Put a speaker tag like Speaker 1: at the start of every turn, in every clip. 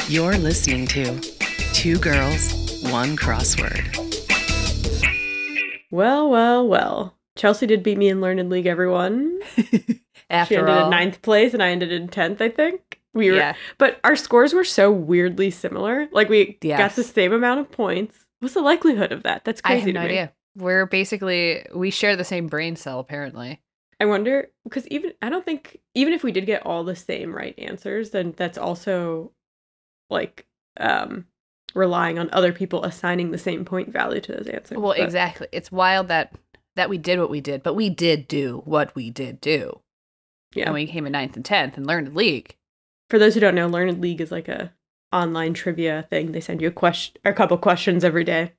Speaker 1: You're listening to Two Girls, One Crossword.
Speaker 2: Well. Chelsea did beat me in Learned League, everyone. She ended in 9th place and I ended in 10th, I think. But our scores were so weirdly similar. Like, we got the same amount of points. What's the likelihood of that? That's crazy.
Speaker 3: I have no idea. We share the same brain cell, apparently.
Speaker 2: I wonder, because even if we did get all the same right answers, then that's also like relying on other people assigning the same point value to those answers.
Speaker 3: Well, exactly. It's wild that we did what we did, but we did do what we did do. Yeah. And we came in 9th and 10th and Learned League.
Speaker 2: For those who don't know, Learned League is like a online trivia thing. They send you a couple questions every day.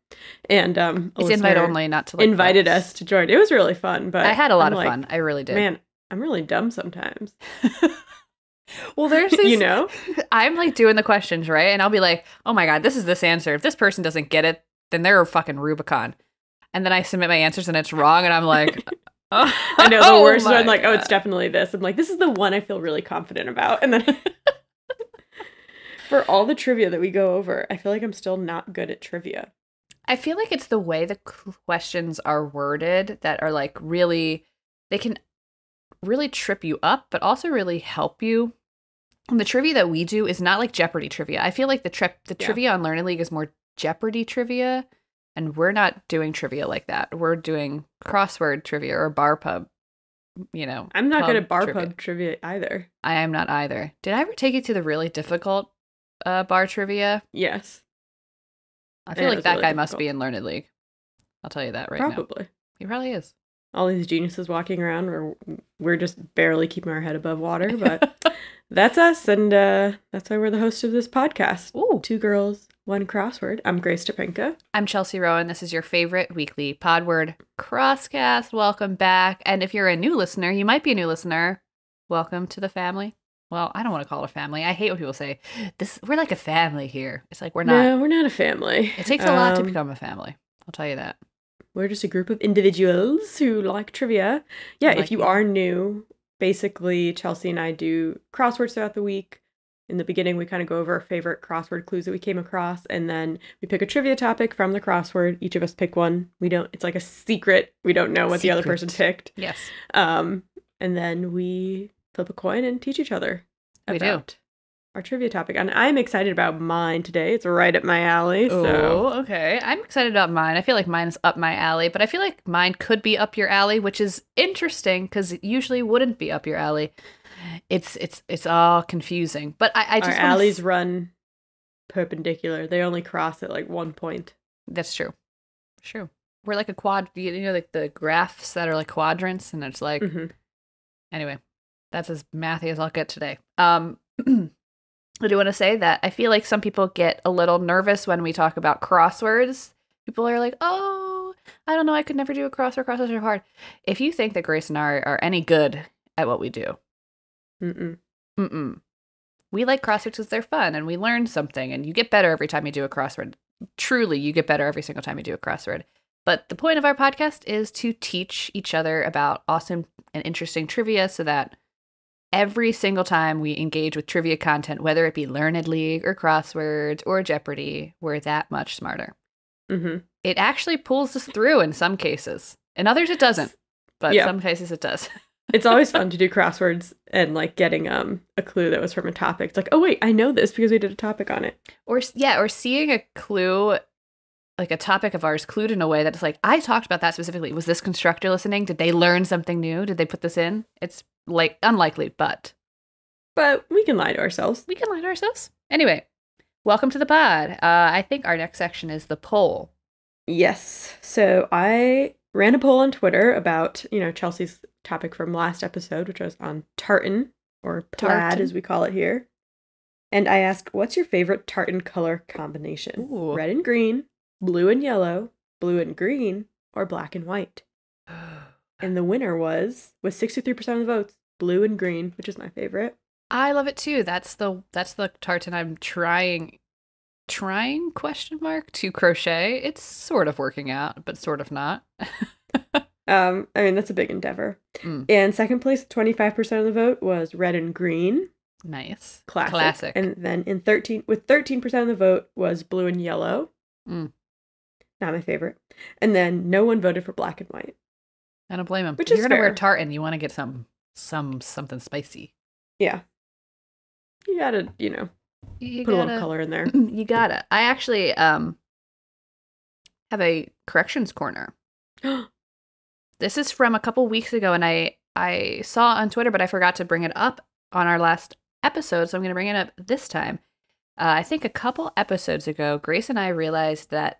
Speaker 2: And
Speaker 3: it's invite only, not to like
Speaker 2: invited us to join. It was really fun, but
Speaker 3: I had a lot of fun. I really did.
Speaker 2: Man, I'm really dumb sometimes.
Speaker 3: Well, there's this,
Speaker 2: you know,
Speaker 3: I'm like doing the questions, right? And I'll be like, oh my God, this is this answer. If this person doesn't get it, then they're a fucking Rubicon. And then I submit my answers and it's wrong. And I'm like, oh,
Speaker 2: I know the worst. I'm like, oh, it's definitely this. I'm like, this is the one I feel really confident about. And then for all the trivia that we go over, I feel like I'm still not good at trivia.
Speaker 3: I feel like it's the way the questions are worded that are like really, they can really trip you up, but also really help you. And the trivia that we do is not like Jeopardy trivia. I feel like the trivia on Learning League is more Jeopardy trivia, and we're not doing trivia like that. We're doing crossword trivia or bar pub, you know.
Speaker 2: I'm not good at bar pub trivia either.
Speaker 3: I am not either. Did I ever take you to the really difficult bar trivia?
Speaker 2: Yes.
Speaker 3: I feel like that really guy must be in Learned League. I'll tell you that right now.
Speaker 2: Probably.
Speaker 3: He probably is.
Speaker 2: All these geniuses walking around where we're just barely keeping our head above water, but that's us, and that's why we're the host of this podcast.
Speaker 3: Ooh.
Speaker 2: Two Girls, One Crossword. I'm Grace Topinka.
Speaker 3: I'm Chelsea Rowan. This is your favorite weekly Podword Crosscast. Welcome back. And if you're a new listener, you might be a new listener. Welcome to the family. Well, I don't want to call it a family. I hate when people say, we're like a family here. It's like, we're not.
Speaker 2: No, we're not a family.
Speaker 3: It takes a lot to become a family. I'll tell you that.
Speaker 2: We're just a group of individuals who like trivia. Yeah, if you are new, basically Chelsea and I do crosswords throughout the week. In the beginning, we kind of go over our favorite crossword clues that we came across, and then we pick a trivia topic from the crossword. Each of us pick one. It's like a secret. We don't know what the other person picked.
Speaker 3: Yes.
Speaker 2: And then we flip a coin and teach each other about our trivia topic. And I'm excited about mine today. It's right up my alley.
Speaker 3: Oh, okay. I'm excited about mine. I feel like mine is up my alley, but I feel like mine could be up your alley, which is interesting because it usually wouldn't be up your alley. It's all confusing. But I just
Speaker 2: our alleys run perpendicular. They only cross at like one point.
Speaker 3: That's true. True. We're like a quad, you know, like the graphs that are like quadrants, and it's like Anyway, that's as mathy as I'll get today. I do want to say that I feel like some people get a little nervous when we talk about crosswords. People are like, oh, I don't know, I could never do a crossword. Crosswords are hard. If you think that Grace and I are any good at what we do, we like crosswords because they're fun and we learn something, and you get better every time you do a crossword. Truly, you get better every single time you do a crossword. But the point of our podcast is to teach each other about awesome and interesting trivia so that every single time we engage with trivia content, whether it be Learned League or crosswords or Jeopardy, we're that much smarter. It actually pulls us through in some cases. In others, it doesn't. But some cases, it does.
Speaker 2: It's always fun to do crosswords and like getting a clue that was from a topic. It's like, oh, wait, I know this because we did a topic on it.
Speaker 3: Or seeing a clue, like a topic of ours clued in a way that it's like, I talked about that specifically. Was this constructor listening? Did they learn something new? Did they put this in? It's like unlikely, but
Speaker 2: we can lie to ourselves.
Speaker 3: Anyway, welcome to the pod. I think our next section is the poll.
Speaker 2: Yes. So I ran a poll on Twitter about, Chelsea's topic from last episode, which was on tartan, or plaid as we call it here. And I asked, what's your favorite tartan color combination?
Speaker 3: Ooh.
Speaker 2: Red and green, blue and yellow, blue and green, or black and white? And the winner was, with 63% of the votes, blue and green, which is my favorite.
Speaker 3: I love it too. That's the tartan I'm trying to crochet. It's sort of working out, but sort of not.
Speaker 2: That's a big endeavor. And second place, 25% of the vote was red and green.
Speaker 3: Nice.
Speaker 2: Classic. And then with 13% of the vote was blue and yellow.
Speaker 3: Mm.
Speaker 2: Not my favorite. And then no one voted for black and white.
Speaker 3: I don't blame him.
Speaker 2: Which
Speaker 3: If
Speaker 2: is
Speaker 3: you're gonna wear
Speaker 2: fair.
Speaker 3: tartan, you want to get something spicy.
Speaker 2: Yeah. You gotta, put a little color in there.
Speaker 3: You gotta. I actually have a corrections corner. This is from a couple weeks ago, and I saw on Twitter, but I forgot to bring it up on our last episode, so I'm going to bring it up this time. I think a couple episodes ago, Grace and I realized that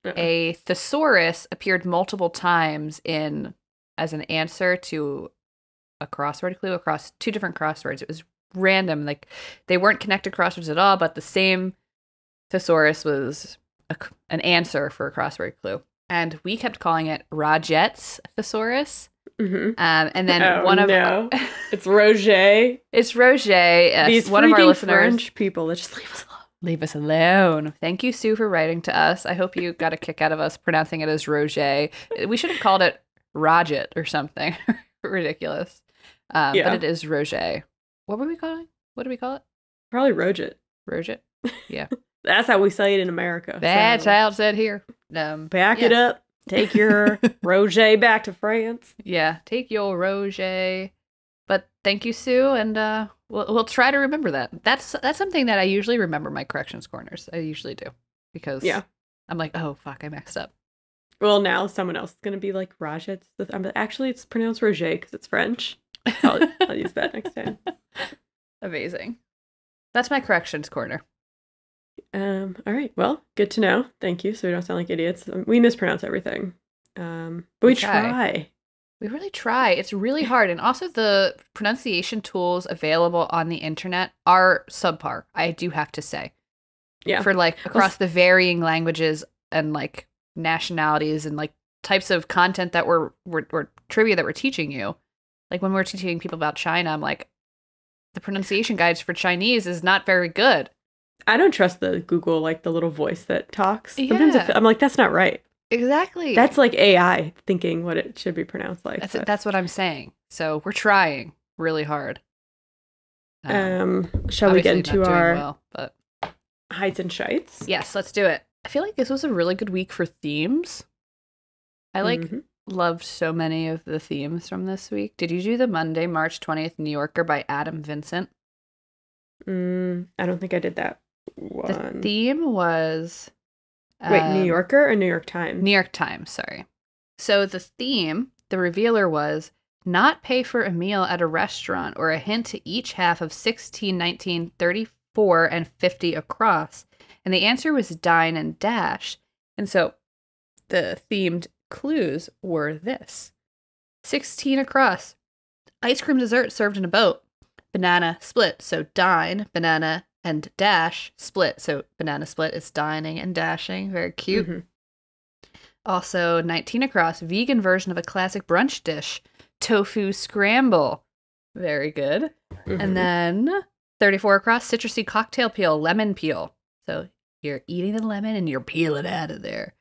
Speaker 3: a thesaurus appeared multiple times as an answer to a crossword clue across two different crosswords. It was random. Like, they weren't connected crosswords at all, but the same thesaurus was an answer for a crossword clue. And we kept calling it Rajet's thesaurus.
Speaker 2: Mm-hmm.
Speaker 3: And then one of
Speaker 2: it's Roger.
Speaker 3: It's Roger.
Speaker 2: These
Speaker 3: one of our listeners,
Speaker 2: French people that just leave us alone.
Speaker 3: Leave us alone. Thank you, Sue, for writing to us. I hope you got a kick out of us pronouncing it as Roger. We should have called it Rajet or something ridiculous. But it is Roger. What were we calling? What do we call it?
Speaker 2: Probably Roget.
Speaker 3: Roget. Yeah.
Speaker 2: That's how we say it in America.
Speaker 3: That's how it's said here.
Speaker 2: Back it up. Take your Roger back to France.
Speaker 3: Yeah, take your Roger. But thank you, Sue, and we'll try to remember that. That's something that I usually remember my corrections corners. I usually do because I'm like, oh fuck, I messed up.
Speaker 2: Well, now someone else is gonna be like Rajet. Actually, it's pronounced Roger because it's French. I'll use that next time.
Speaker 3: Amazing. That's my corrections corner.
Speaker 2: All right. Well, good to know. Thank you. So we don't sound like idiots. We mispronounce everything. But we try.
Speaker 3: We really try. It's really hard. And also the pronunciation tools available on the internet are subpar, I do have to say.
Speaker 2: Yeah.
Speaker 3: For like across the varying languages and like nationalities and like types of content that we're trivia that we're teaching you. Like when we're teaching people about China, I'm like, the pronunciation guides for Chinese is not very good.
Speaker 2: I don't trust the Google, like the little voice that talks.
Speaker 3: Yeah.
Speaker 2: Sometimes I'm like, that's not right.
Speaker 3: Exactly.
Speaker 2: That's like AI thinking what it should be pronounced like.
Speaker 3: That's what I'm saying. So we're trying really hard.
Speaker 2: Shall we get into our heights and shites?
Speaker 3: Yes, let's do it. I feel like this was a really good week for themes. I loved so many of the themes from this week. Did you do the Monday, March 20th New Yorker by Adam Vincent?
Speaker 2: I don't think I did that one.
Speaker 3: The theme was...
Speaker 2: Wait, New Yorker or New York Times?
Speaker 3: New York Times, sorry. So the theme, the revealer was, not pay for a meal at a restaurant or a hint to each half of 16, 19, 34, and 50 across. And the answer was dine and dash. And so the themed clues were this. 16 across. Ice cream dessert served in a boat. Banana split, so dine, banana and dash split. So banana split is dining and dashing. Very cute. Mm-hmm. Also 19 across, vegan version of a classic brunch dish. Tofu scramble. Very good. Mm-hmm. And then 34 across, citrusy cocktail peel, lemon peel. So you're eating the lemon and you're peeling out of there.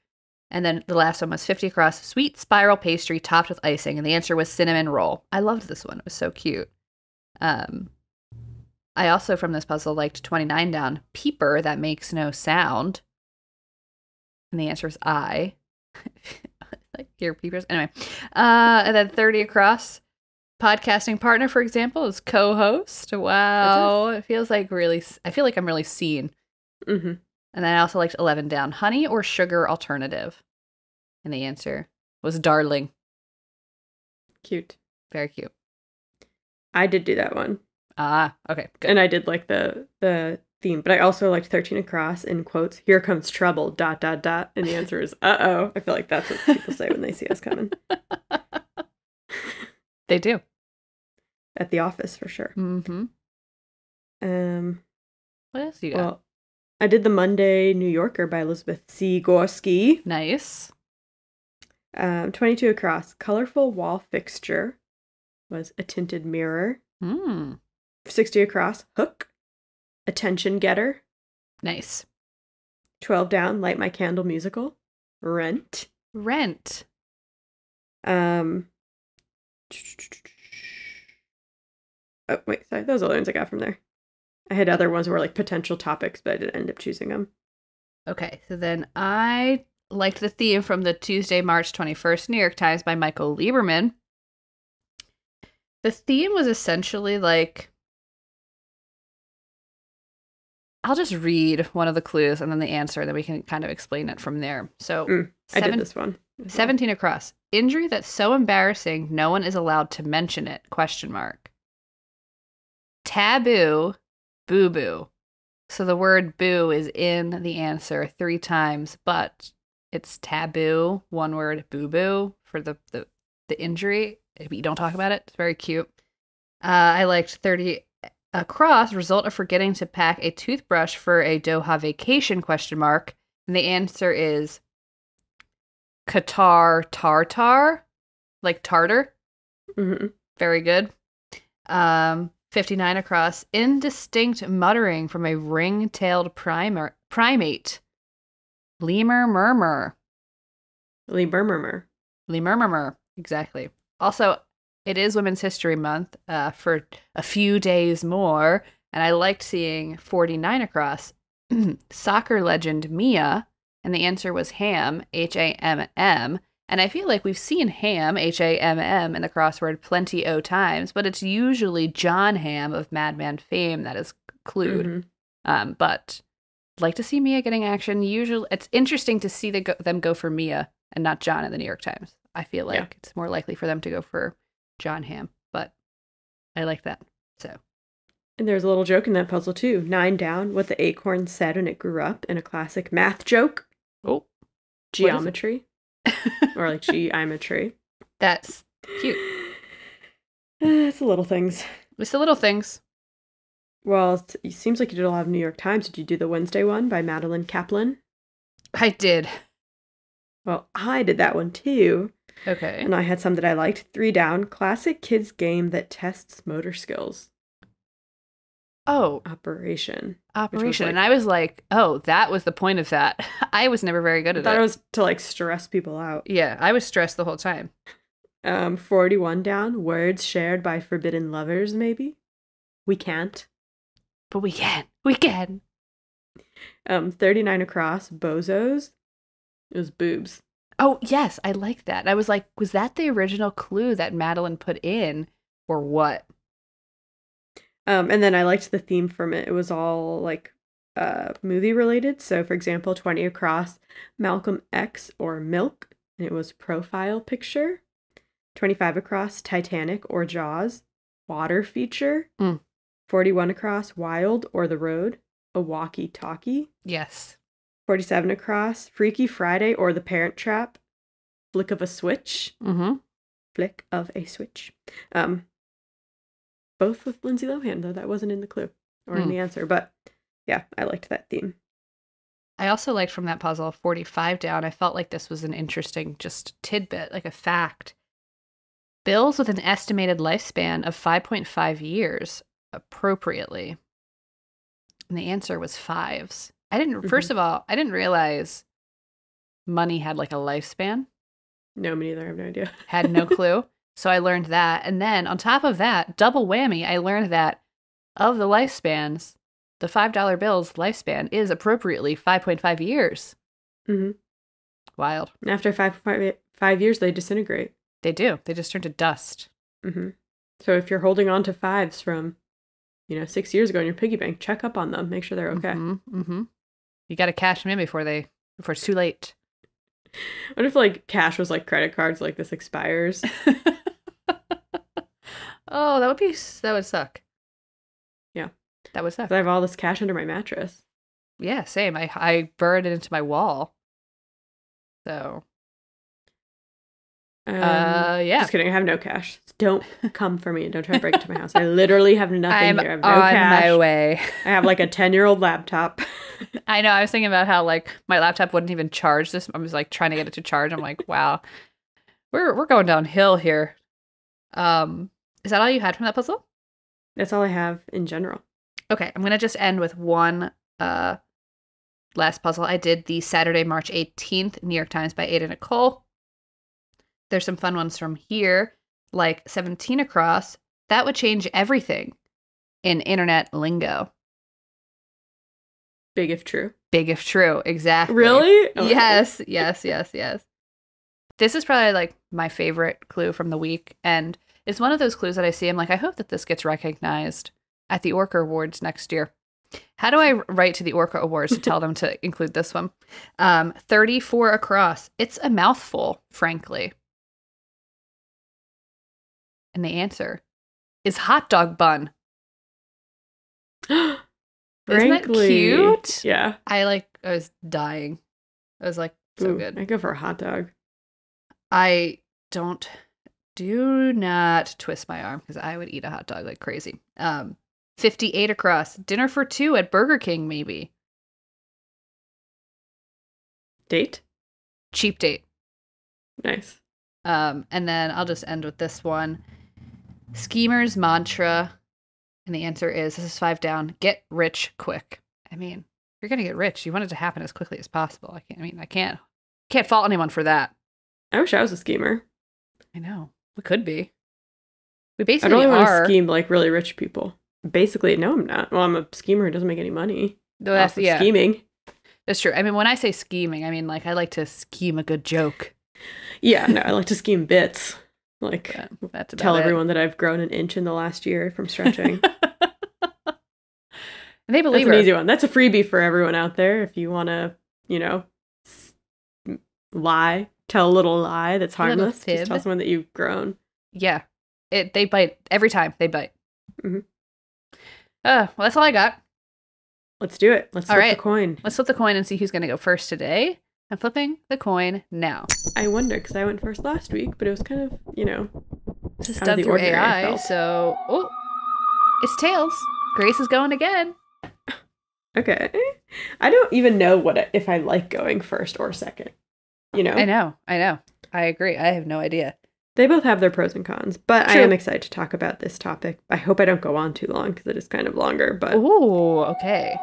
Speaker 3: And then the last one was 50 across, sweet spiral pastry topped with icing. And the answer was cinnamon roll. I loved this one. It was so cute. I also, from this puzzle, liked 29 down, peeper that makes no sound. And the answer is I. Like your peepers. Anyway. And then 30 across, podcasting partner, for example, is co-host. Wow. It feels like I feel like I'm really seen.
Speaker 2: Mm-hmm.
Speaker 3: And then I also liked 11 down, honey or sugar alternative. And the answer was darling.
Speaker 2: Cute.
Speaker 3: Very cute.
Speaker 2: I did do that one.
Speaker 3: Ah, okay, good.
Speaker 2: And I did like the theme, but I also liked 13 across in quotes, here comes trouble, ... And the answer is, uh-oh. I feel like that's what people say when they see us coming.
Speaker 3: They do.
Speaker 2: At the office, for sure.
Speaker 3: Mm-hmm. What else you got?
Speaker 2: Well, I did the Monday New Yorker by Elizabeth C. Gorski.
Speaker 3: Nice.
Speaker 2: 22 across, colorful wall fixture was a tinted mirror. 60 across, hook, attention getter.
Speaker 3: Nice.
Speaker 2: 12 down, light my candle musical. Rent. Oh, wait, sorry. Those are the ones I got from there. I had other ones that were like potential topics, but I didn't end up choosing them.
Speaker 3: Okay, so then I liked the theme from the Tuesday, March 21st New York Times by Michael Lieberman. The theme was essentially like, I'll just read one of the clues and then the answer, and then we can kind of explain it from there. So
Speaker 2: I did this one.
Speaker 3: 17 across. Injury that's so embarrassing no one is allowed to mention it, ? Taboo, boo-boo. So the word boo is in the answer 3 times, but it's taboo, one word, boo-boo, for the injury. You don't talk about it. It's very cute. I liked 30 across, result of forgetting to pack a toothbrush for a Doha vacation, ? And the answer is Qatar tartar, like tartar.
Speaker 2: Mm-hmm.
Speaker 3: Very good. 59 across, indistinct muttering from a ring-tailed primate. Lemur murmur.
Speaker 2: Lemur murmur.
Speaker 3: Lemur murmur. Exactly. Also, it is Women's History Month for a few days more, and I liked seeing 49 across, soccer legend Mia, and the answer was Ham, Hamm, and I feel like we've seen Ham, Hamm, in the crossword plenty o times, but it's usually John Hamm of Madman fame that is clued.
Speaker 2: Mm-hmm.
Speaker 3: But I'd like to see Mia getting action. Usually, it's interesting to see them go for Mia and not John in the New York Times. I feel like it's more likely for them to go for John Hamm, but I like that. So,
Speaker 2: and there's a little joke in that puzzle too. 9 down, what the acorn said when it grew up, in a classic math joke.
Speaker 3: Oh,
Speaker 2: geometry. Or like geometry.
Speaker 3: That's cute.
Speaker 2: It's the little things.
Speaker 3: It's the little things.
Speaker 2: Well, it seems like you did a lot of New York Times. Did you do the Wednesday one by Madeline Kaplan?
Speaker 3: I did.
Speaker 2: Well, I did that one too.
Speaker 3: Okay.
Speaker 2: And I had some that I liked. 3 down, classic kids game that tests motor skills.
Speaker 3: Oh.
Speaker 2: Operation.
Speaker 3: And I was like, oh, that was the point of that. I was never very good at it.
Speaker 2: I thought it was to like stress people out.
Speaker 3: Yeah, I was stressed the whole time.
Speaker 2: 41 down, words shared by forbidden lovers, maybe? We can't.
Speaker 3: But we can. We can.
Speaker 2: 39 across, bozos. It was boobs.
Speaker 3: Oh, yes, I like that. I was like, was that the original clue that Madeline put in, or what?
Speaker 2: And then I liked the theme from it. It was all like movie related. So, for example, 20 across, Malcolm X or Milk. And it was profile picture. 25 across, Titanic or Jaws. Water feature. 41 across, Wild or The Road. A walkie-talkie.
Speaker 3: Yes.
Speaker 2: 47 across, Freaky Friday or The Parent Trap. Flick of a switch.
Speaker 3: Mm-hmm.
Speaker 2: Flick of a switch. Both with Lindsay Lohan, though that wasn't in the clue or in the answer. But yeah, I liked that theme.
Speaker 3: I also liked from that puzzle 45 down. I felt like this was an interesting just tidbit, like a fact. Bills with an estimated lifespan of 5.5 years, appropriately. And the answer was 5s. First of all, I didn't realize money had like a lifespan.
Speaker 2: No, me neither. I have no idea.
Speaker 3: Had no clue. So I learned that. And then on top of that, double whammy, I learned that of the lifespans, the $5 bill's lifespan is appropriately 5.5 years.
Speaker 2: Mm-hmm.
Speaker 3: Wild.
Speaker 2: And after 5 years, they disintegrate.
Speaker 3: They do. They just turn to dust.
Speaker 2: Mm-hmm. So if you're holding on to 5s from, 6 years ago in your piggy bank, check up on them. Make sure they're okay.
Speaker 3: Mm-hmm. Mm-hmm. You got to cash them in before it's too late.
Speaker 2: What if like cash was like credit cards, like this expires?
Speaker 3: Oh, that would suck.
Speaker 2: Yeah.
Speaker 3: That would suck.
Speaker 2: I have all this cash under my mattress.
Speaker 3: Yeah, same. I buried it into my wall. So. Yeah.
Speaker 2: Just kidding. I have no cash. Don't come for me. Don't try to break into my house. I literally have nothing here. I have no cash.
Speaker 3: On my way.
Speaker 2: I have like a 10-year-old laptop.
Speaker 3: I know. I was thinking about how like my laptop wouldn't even charge this. I was like trying to get it to charge. I'm like, wow, we're going downhill here. Is that all you had from that puzzle?
Speaker 2: That's all I have in general.
Speaker 3: Okay, I'm gonna just end with one last puzzle. I did the Saturday, March 18th, New York Times by Ada Nicole. There's some fun ones from here, like 17 across. That would change everything in internet lingo.
Speaker 2: Big if true.
Speaker 3: Big if true, exactly.
Speaker 2: Really? Oh,
Speaker 3: Yes. This is probably like my favorite clue from the week, and it's one of those clues that I see. I'm like, I hope that this gets recognized at the Orca Awards next year. How do I write to the Orca Awards to tell them to include this one? 34 across. It's a mouthful, frankly. And the answer is hot dog bun. Isn't that cute?
Speaker 2: Yeah.
Speaker 3: I was dying. I was like, so good.
Speaker 2: I go for a hot dog.
Speaker 3: Do not twist my arm because I would eat a hot dog like crazy. 58 across. Dinner for two at Burger King, maybe.
Speaker 2: Date?
Speaker 3: Cheap date.
Speaker 2: Nice.
Speaker 3: And then I'll just end with this one. Schemer's mantra. And the answer is, this is 5 down, get rich quick. I mean, if you're going to get rich, you want it to happen as quickly as possible. I can't fault anyone for that.
Speaker 2: I wish I was a schemer.
Speaker 3: I know. We could be. We
Speaker 2: I
Speaker 3: basically
Speaker 2: don't want to
Speaker 3: are.
Speaker 2: scheme like really rich people. Basically, no, I'm not. Well, I'm a schemer who doesn't make any money.
Speaker 3: Though that's,
Speaker 2: off of
Speaker 3: yeah.
Speaker 2: scheming.
Speaker 3: That's true. I mean, when I say scheming, I mean, like, I like to scheme a good joke.
Speaker 2: Yeah, no, I like to scheme bits. Like,
Speaker 3: Yeah, that's about
Speaker 2: tell
Speaker 3: it.
Speaker 2: everyone that I've grown an inch in the last year from stretching.
Speaker 3: And they believe
Speaker 2: That's an
Speaker 3: her.
Speaker 2: easy one. That's a freebie for everyone out there. If you want to, lie, tell a little lie that's
Speaker 3: little
Speaker 2: harmless.
Speaker 3: fib.
Speaker 2: Just tell someone that you've grown.
Speaker 3: Yeah. They bite. Every time they bite.
Speaker 2: Mhm.
Speaker 3: Well, that's all I got.
Speaker 2: Let's do it. Let's
Speaker 3: All
Speaker 2: flip
Speaker 3: right.
Speaker 2: the coin.
Speaker 3: Let's flip the coin and see who's going to go first today. I'm flipping the coin now.
Speaker 2: I wonder, because I went first last week, but it was kind of,
Speaker 3: This is
Speaker 2: out of
Speaker 3: done
Speaker 2: the
Speaker 3: through
Speaker 2: ordinary, I
Speaker 3: AI,
Speaker 2: felt.
Speaker 3: so... Oh, it's tails. Grace is going again.
Speaker 2: okay. I don't even know if I like going first or second.
Speaker 3: I know. I agree. I have no idea.
Speaker 2: They both have their pros and cons, but I
Speaker 3: True.
Speaker 2: am excited to talk about this topic. I hope I don't go on too long because it is kind of longer, but
Speaker 3: Ooh, okay.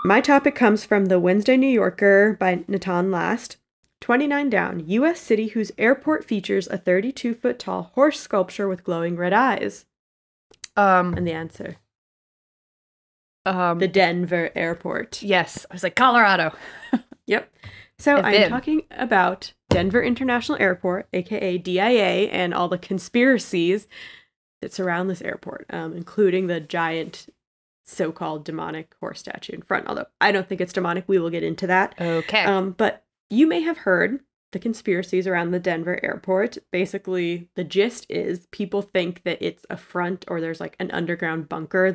Speaker 2: my topic comes from the Wednesday New Yorker by Natan Last. 29 down, U.S. city whose airport features a 32-foot tall horse sculpture with glowing red eyes. And the answer, the Denver airport.
Speaker 3: Yes. I was like, Colorado.
Speaker 2: Yep. So
Speaker 3: I've
Speaker 2: I'm
Speaker 3: been.
Speaker 2: talking about Denver International Airport, aka DIA, and all the conspiracies that surround this airport, including the giant so-called demonic horse statue in front. Although I don't think it's demonic. We will get into that.
Speaker 3: Okay.
Speaker 2: But you may have heard the conspiracies around the Denver airport. Basically, the gist is people think that it's a front or there's like an underground bunker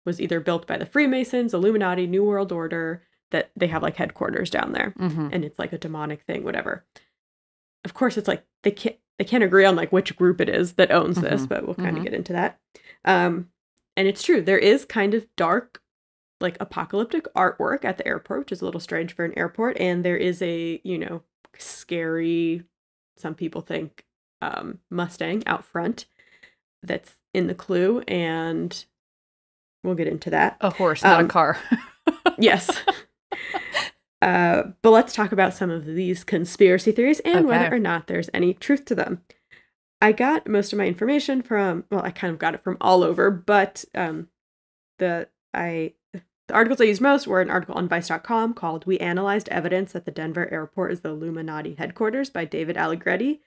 Speaker 2: was either built by the Freemasons, Illuminati, New World Order, that they have like headquarters down there.
Speaker 3: Mm-hmm.
Speaker 2: And it's like a demonic thing, whatever. Of course, it's like they can't agree on like which group it is that owns this, but we'll kind of get into that. And it's true. There is kind of dark, like apocalyptic artwork at the airport, which is a little strange for an airport. And there is a, scary, some people think, Mustang out front that's in the clue. And we'll get into that.
Speaker 3: A horse, not a car.
Speaker 2: Yes. But let's talk about some of these conspiracy theories and whether or not there's any truth to them. I got most of my information I kind of got it from all over, but the articles I used most were an article on Vice.com called "We Analyzed Evidence that the Denver Airport is the Illuminati Headquarters" by David Allegretti,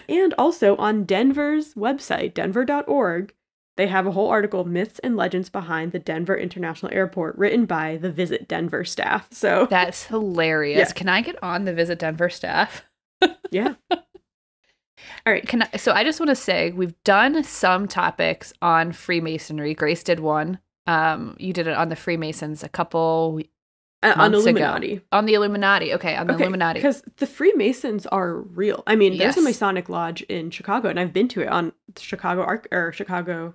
Speaker 2: and also on Denver's website, denver.org. They have a whole article, Myths and Legends Behind the Denver International Airport, written by the Visit Denver staff. So
Speaker 3: That's hilarious.
Speaker 2: Yeah.
Speaker 3: Can I get on the Visit Denver staff?
Speaker 2: yeah. All right.
Speaker 3: So I just want to say we've done some topics on Freemasonry. Grace did one. You did it on the Freemasons a couple
Speaker 2: On
Speaker 3: months
Speaker 2: Illuminati.
Speaker 3: ago. On the Illuminati. Okay, on the Illuminati.
Speaker 2: Because the Freemasons are real. I mean, there's a
Speaker 3: Yes.
Speaker 2: Masonic lodge in Chicago, and I've been to it on Chicago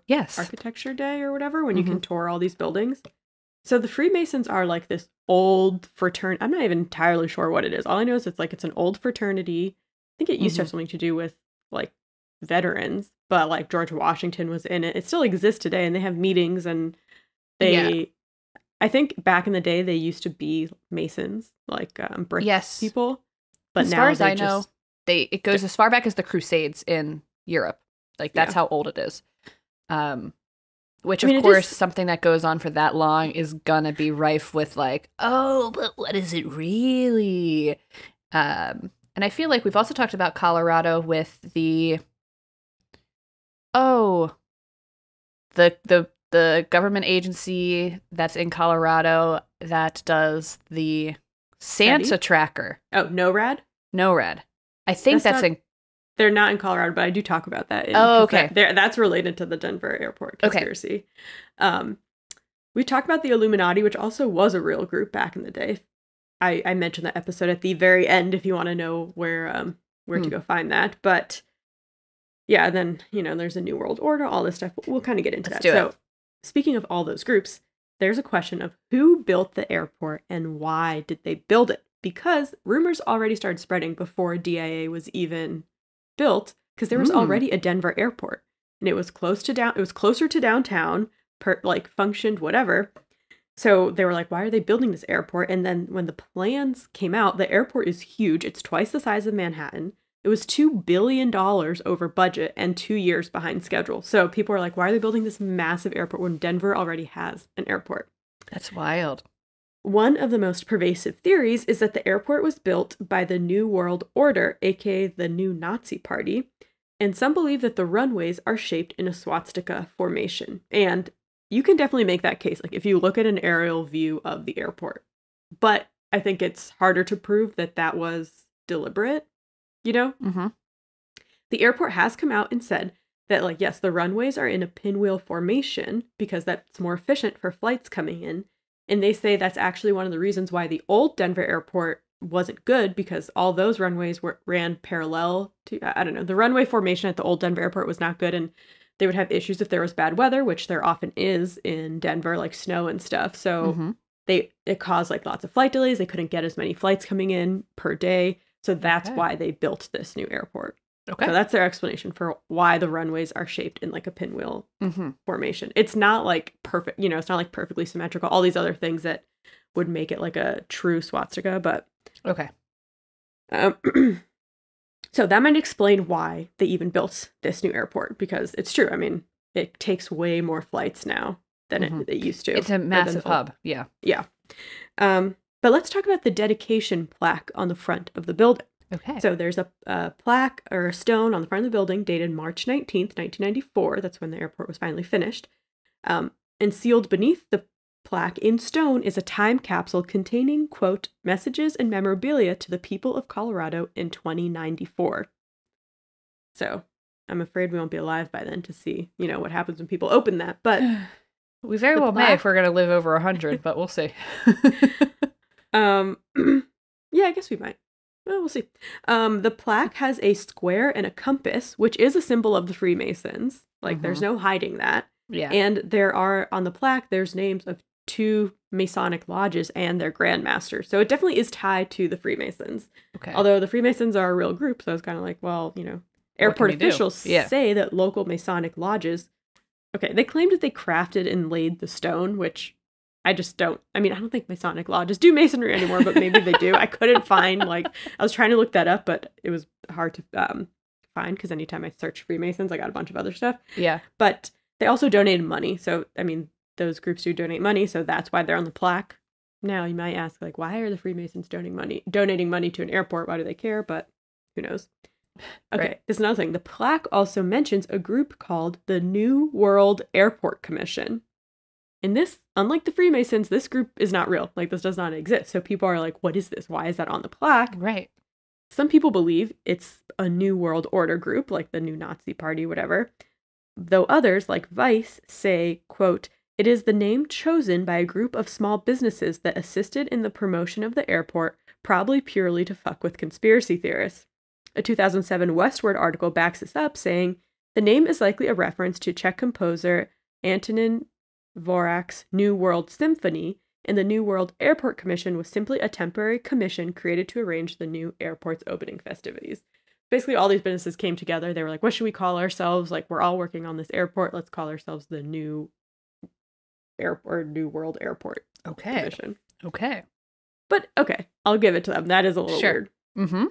Speaker 3: Yes.
Speaker 2: Architecture Day or whatever, when you can tour all these buildings. So the Freemasons are like this old fraternity. I'm not even entirely sure what it is. All I know is it's an old fraternity. I think it used to have something to do with like veterans, but like George Washington was in it. It still exists today, and they have meetings, and I think back in the day they used to be Masons, like brick people. But
Speaker 3: as
Speaker 2: now
Speaker 3: far as
Speaker 2: they
Speaker 3: I know, it goes as far back as the Crusades in Europe. Like, that's
Speaker 2: Yeah.
Speaker 3: how old it is. Which,
Speaker 2: I mean,
Speaker 3: of
Speaker 2: it
Speaker 3: course,
Speaker 2: is-
Speaker 3: something that goes on for that long is gonna be rife with like, oh, but what is it really? And I feel like we've also talked about Colorado with the the government agency that's in Colorado that does the Santa
Speaker 2: Study?
Speaker 3: tracker.
Speaker 2: Oh, NORAD?
Speaker 3: NORAD. I think
Speaker 2: That's
Speaker 3: that's
Speaker 2: not-
Speaker 3: in.
Speaker 2: They're not in Colorado, but I do talk about that.
Speaker 3: Oh,
Speaker 2: 'cause
Speaker 3: okay.
Speaker 2: That's related to the Denver airport
Speaker 3: Okay.
Speaker 2: conspiracy. We talked about the Illuminati, which also was a real group back in the day. I mentioned that episode at the very end if you want to know where to go find that. But yeah, then, there's a New World Order, all this stuff. We'll kind of get into
Speaker 3: Let's
Speaker 2: that.
Speaker 3: do it.
Speaker 2: So speaking of all those groups, there's a question of who built the airport and why did they build it? Because rumors already started spreading before DIA was even built, because there was already a Denver airport and it was closer to downtown, functioned, whatever. So they were like, why are they building this airport? And then when the plans came out, the airport is huge. It's twice the size of Manhattan. It was $2 billion over budget and 2 years behind schedule. So people are like, why are they building this massive airport when Denver already has an airport?
Speaker 3: That's wild.
Speaker 2: One of the most pervasive theories is that the airport was built by the New World Order, aka the New Nazi Party, and some believe that the runways are shaped in a swastika formation. And you can definitely make that case, like if you look at an aerial view of the airport. But I think it's harder to prove that that was deliberate,
Speaker 3: Mm-hmm.
Speaker 2: The airport has come out and said that, like, yes, the runways are in a pinwheel formation because that's more efficient for flights coming in. And they say that's actually one of the reasons why the old Denver airport wasn't good, because all those runways ran parallel to, I don't know, the runway formation at the old Denver airport was not good. And they would have issues if there was bad weather, which there often is in Denver, like snow and stuff. So it caused like lots of flight delays. They couldn't get as many flights coming in per day. So that's why they built this new airport.
Speaker 3: Okay.
Speaker 2: So that's their explanation for why the runways are shaped in like a pinwheel formation. It's not like perfect, it's not like perfectly symmetrical, all these other things that would make it like a true swastika, but
Speaker 3: Okay.
Speaker 2: So that might explain why they even built this new airport, because it's true. I mean, it takes way more flights now than it used to.
Speaker 3: It's a massive hub. Yeah.
Speaker 2: Yeah. But let's talk about the dedication plaque on the front of the building.
Speaker 3: Okay.
Speaker 2: So there's a plaque or a stone on the front of the building dated March 19th, 1994. That's when the airport was finally finished. And sealed beneath the plaque in stone is a time capsule containing, quote, messages and memorabilia to the people of Colorado in 2094. So I'm afraid we won't be alive by then to see, what happens when people open that. But
Speaker 3: we very well may if we're going to live over 100, but we'll see.
Speaker 2: Yeah, I guess we might. Well, we'll see. The plaque has a square and a compass, which is a symbol of the Freemasons. Like, there's no hiding that.
Speaker 3: Yeah.
Speaker 2: And there are, on the plaque, there's names of 2 Masonic lodges and their Grand Master. So it definitely is tied to the Freemasons.
Speaker 3: Okay.
Speaker 2: Although the Freemasons are a real group, so it's kind of like, well, airport officials say that local Masonic lodges, okay, they claimed that they crafted and laid the stone, which I just don't. I mean, I don't think Masonic lodges do masonry anymore, but maybe they do. I couldn't find, I was trying to look that up, but it was hard to find, because anytime I searched Freemasons, I got a bunch of other stuff.
Speaker 3: Yeah.
Speaker 2: But they also donated money. So, I mean, those groups do donate money, so that's why they're on the plaque. Now, you might ask, why are the Freemasons donating money to an airport? Why do they care? But who knows? Okay,
Speaker 3: Right.
Speaker 2: There's another thing. The plaque also mentions a group called the New World Airport Commission. And this, unlike the Freemasons, this group is not real. This does not exist. So people are like, what is this? Why is that on the plaque?
Speaker 3: Right.
Speaker 2: Some people believe it's a New World Order group, like the New Nazi Party, whatever. Though others, like Vice, say, quote, it is the name chosen by a group of small businesses that assisted in the promotion of the airport, probably purely to fuck with conspiracy theorists. A 2007 Westward article backs this up, saying, the name is likely a reference to Czech composer Antonin Dvorak's New World Symphony, and the New World Airport Commission was simply a temporary commission created to arrange the new airport's opening festivities. Basically, all these businesses came together. They were like, what should we call ourselves? We're all working on this airport. Let's call ourselves the New World Airport Commission.
Speaker 3: Okay.
Speaker 2: But, okay, I'll give it to them. That is a little
Speaker 3: Sure.
Speaker 2: weird.
Speaker 3: Mm-hmm.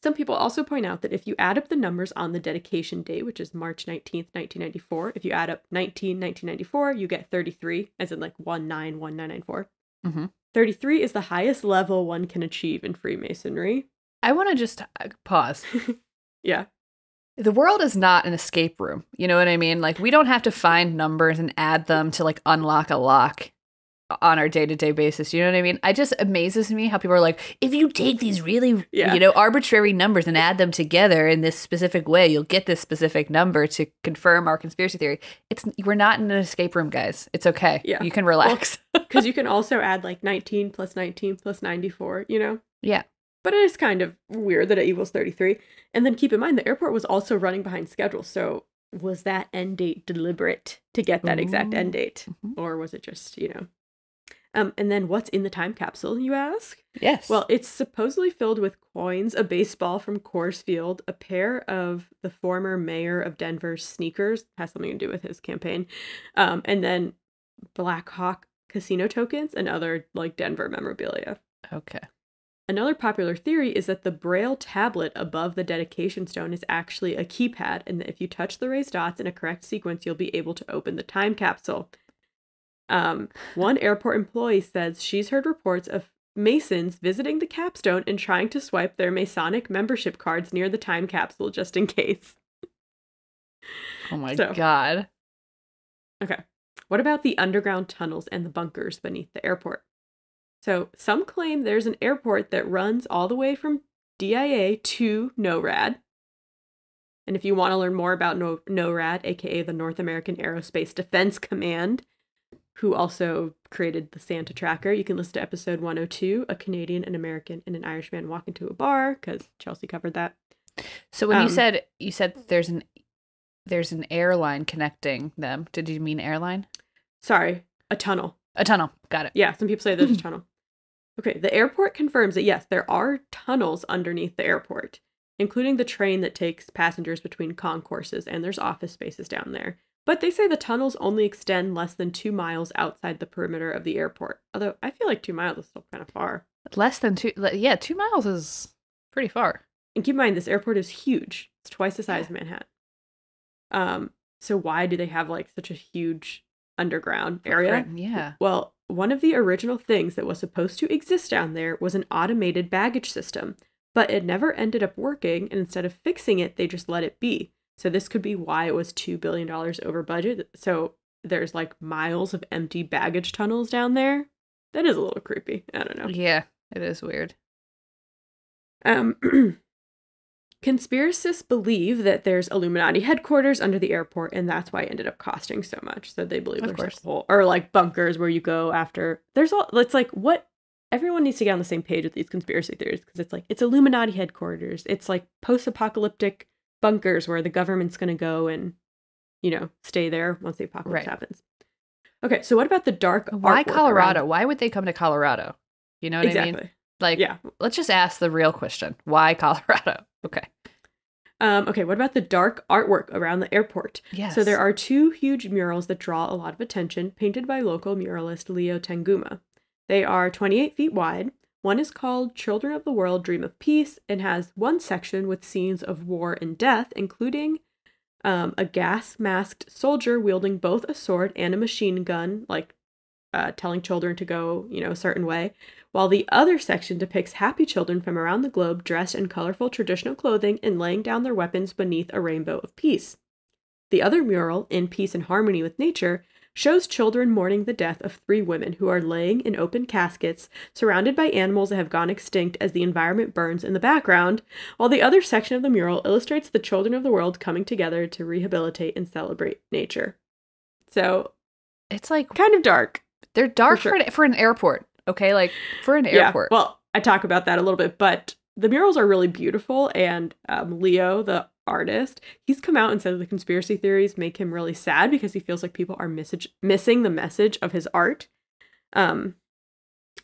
Speaker 2: Some people also point out that if you add up the numbers on the dedication date, which is March 19th, 1994, if you add up 1994, you get 33, as in like 191994.
Speaker 3: Mm-hmm.
Speaker 2: 33 is the highest level one can achieve in Freemasonry.
Speaker 3: I want to just pause.
Speaker 2: Yeah.
Speaker 3: The world is not an escape room. You know what I mean? Like, we don't have to find numbers and add them to like unlock a lock on our day-to-day basis. You know what I mean? It just amazes me how people are like, if you take these really, arbitrary numbers and add them together in this specific way, you'll get this specific number to confirm our conspiracy theory. We're not in an escape room, guys. It's okay.
Speaker 2: Yeah.
Speaker 3: You can relax.
Speaker 2: Because you can also add like 19 plus 19 plus 94, you know?
Speaker 3: Yeah.
Speaker 2: But it is kind of weird that it equals 33. And then keep in mind, the airport was also running behind schedule. So was that end date deliberate to get that exact end date? Mm-hmm. Or was it just, and then what's in the time capsule, you ask?
Speaker 3: Yes.
Speaker 2: Well, it's supposedly filled with coins, a baseball from Coors Field, a pair of the former mayor of Denver's sneakers, has something to do with his campaign, and then Black Hawk casino tokens and other like Denver memorabilia.
Speaker 3: Okay.
Speaker 2: Another popular theory is that the Braille tablet above the dedication stone is actually a keypad, and that if you touch the raised dots in a correct sequence, you'll be able to open the time capsule. One airport employee says she's heard reports of Masons visiting the capstone and trying to swipe their Masonic membership cards near the time capsule just in case.
Speaker 3: Oh my God.
Speaker 2: Okay. What about the underground tunnels and the bunkers beneath the airport? So some claim there's an airport that runs all the way from DIA to NORAD. And if you want to learn more about NORAD, aka the North American Aerospace Defense Command, who also created the Santa Tracker, you can listen to episode 102, A Canadian, an American, and an Irishman walk into a bar, because Chelsea covered that.
Speaker 3: So when you said there's an airline connecting them, did you mean airline?
Speaker 2: Sorry, a tunnel.
Speaker 3: A tunnel. Got it.
Speaker 2: Yeah, some people say there's a tunnel. Okay, the airport confirms that yes, there are tunnels underneath the airport, including the train that takes passengers between concourses, and there's office spaces down there. But they say the tunnels only extend less than 2 miles outside the perimeter of the airport. Although I feel like 2 miles is still kind of far.
Speaker 3: Less than 2, yeah, 2 miles is pretty far.
Speaker 2: And keep in mind, this airport is huge. It's twice the size of Manhattan. So why do they have like such a huge underground area?
Speaker 3: Yeah.
Speaker 2: Well, one of the original things that was supposed to exist down there was an automated baggage system, but it never ended up working, and instead of fixing it, they just let it be. So this could be why it was $2 billion over budget. So there's like miles of empty baggage tunnels down there. That is a little creepy. I don't know.
Speaker 3: Yeah, it is weird.
Speaker 2: Conspiracists believe that there's Illuminati headquarters under the airport, and that's why it ended up costing so much. So they believe there's a whole, or like bunkers where you go after. There's all. It's like what everyone needs to get on the same page with these conspiracy theories, because it's like it's Illuminati headquarters. It's like post-apocalyptic bunkers where the government's going to go and, stay there once the apocalypse happens. Okay, so what about the dark artwork?
Speaker 3: Why Colorado? Why would they come to Colorado? You know what I mean? Like, let's just ask the real question. Why Colorado? Okay.
Speaker 2: Okay, what about the dark artwork around the airport?
Speaker 3: Yes.
Speaker 2: So there are 2 huge murals that draw a lot of attention, painted by local muralist Leo Tanguma. They are 28 feet wide. One is called Children of the World Dream of Peace and has one section with scenes of war and death, including a gas-masked soldier wielding both a sword and a machine gun, like telling children to go, a certain way, while the other section depicts happy children from around the globe dressed in colorful traditional clothing and laying down their weapons beneath a rainbow of peace. The other mural, In Peace and Harmony with Nature, shows children mourning the death of 3 women who are laying in open caskets, surrounded by animals that have gone extinct as the environment burns in the background, while the other section of the mural illustrates the children of the world coming together to rehabilitate and celebrate nature. So,
Speaker 3: it's like
Speaker 2: kind of dark.
Speaker 3: They're dark for an airport, okay? Like, for an airport.
Speaker 2: Yeah, well, I talk about that a little bit, but the murals are really beautiful, and Leo, the artist, he's come out and said the conspiracy theories make him really sad because he feels like people are missing the message of his art. A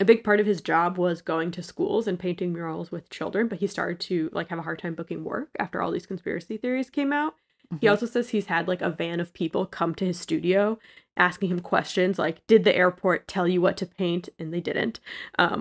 Speaker 2: big part of his job was going to schools and painting murals with children, but he started to have a hard time booking work after all these conspiracy theories came out. He also says he's had like a van of people come to his studio asking him questions like, did the airport tell you what to paint? And they didn't.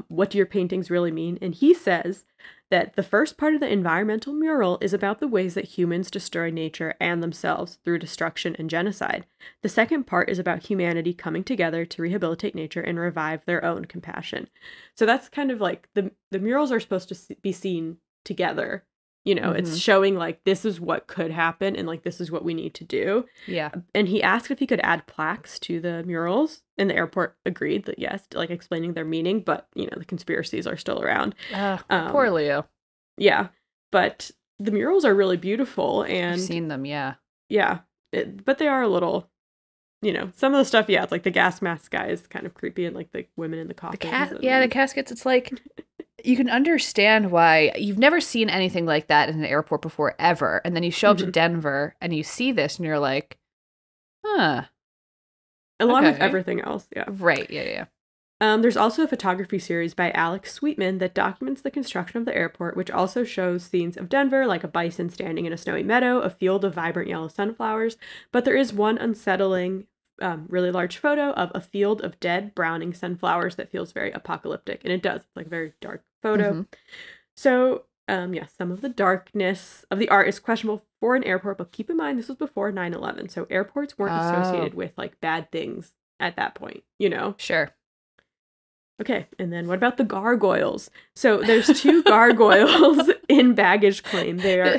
Speaker 2: What do your paintings really mean? And he says that the first part of the environmental mural is about the ways that humans destroy nature and themselves through destruction and genocide. The second part is about humanity coming together to rehabilitate nature and revive their own compassion. So that's kind of like the murals are supposed to be seen together. You know, it's showing like this is what could happen and like this is what we need to do.
Speaker 3: Yeah.
Speaker 2: And he asked if he could add plaques to the murals, and the airport agreed that yes, like explaining their meaning, but you know, the conspiracies are still around.
Speaker 3: Poor Leo.
Speaker 2: Yeah. But the murals are really beautiful, and
Speaker 3: I've seen them, yeah.
Speaker 2: Yeah. But they are a little, you know, some of the stuff, yeah, it's like the gas mask guy is kind of creepy, and like the women in the coffins.
Speaker 3: The caskets, it's like you can understand why you've never seen anything like that in an airport before ever. And then you show up to Denver and you see this and you're like, huh.
Speaker 2: Along with everything else. Yeah.
Speaker 3: Right. Yeah.
Speaker 2: There's also a photography series by Alex Sweetman that documents the construction of the airport, which also shows scenes of Denver, like a bison standing in a snowy meadow, a field of vibrant yellow sunflowers. But there is one unsettling really large photo of a field of dead browning sunflowers that feels very apocalyptic, and it does. It's like a very dark photo. So some of the darkness of the art is questionable for an airport, but keep in mind this was before 9/11, so airports weren't associated with like bad things at that point, you know.
Speaker 3: Sure.
Speaker 2: Okay, and then what about the gargoyles? So there's two gargoyles in baggage claim. They are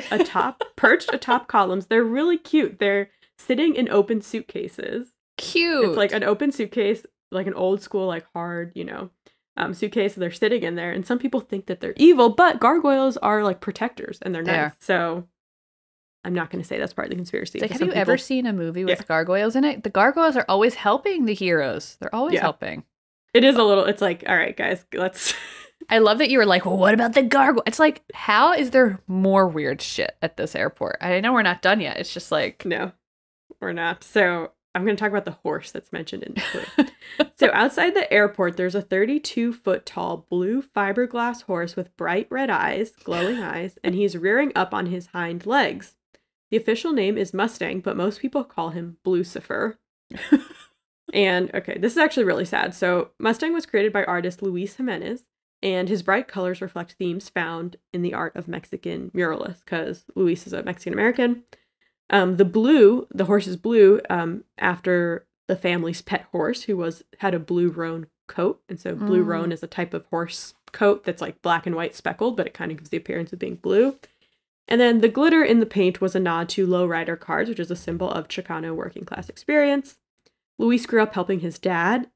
Speaker 2: perched atop columns. They're really cute. They're sitting in open suitcases.
Speaker 3: Cute.
Speaker 2: It's like an open suitcase, like an old school, like hard, you know, suitcase. They're sitting in there, and some people think that they're evil, but gargoyles are like protectors, and they're nice. So I'm not going to say that's part of the conspiracy.
Speaker 3: Like, have you ever seen a movie with gargoyles in it? The gargoyles are always helping the heroes. They're always helping.
Speaker 2: It is a little, it's like, all right, guys, let's.
Speaker 3: I love that you were like, well, what about the gargoyle? It's like, how is there more weird shit at this airport? I know we're not done yet. It's just like.
Speaker 2: No, we're not. So I'm going to talk about the horse that's mentioned in the clip. So outside the airport, there's a 32-foot tall blue fiberglass horse with bright red eyes, glowing eyes, and he's rearing up on his hind legs. The official name is Mustang, but most people call him Blucifer. And, okay, this is actually really sad. So Mustang was created by artist Luis Jimenez, and his bright colors reflect themes found in the art of Mexican muralists, because Luis is a Mexican-American. The horse is blue after the family's pet horse, who had a blue roan coat. And so blue roan is a type of horse coat that's like black and white speckled, but it kind of gives the appearance of being blue. And then the glitter in the paint was a nod to lowrider cars, which is a symbol of Chicano working class experience. Luis grew up helping his dad.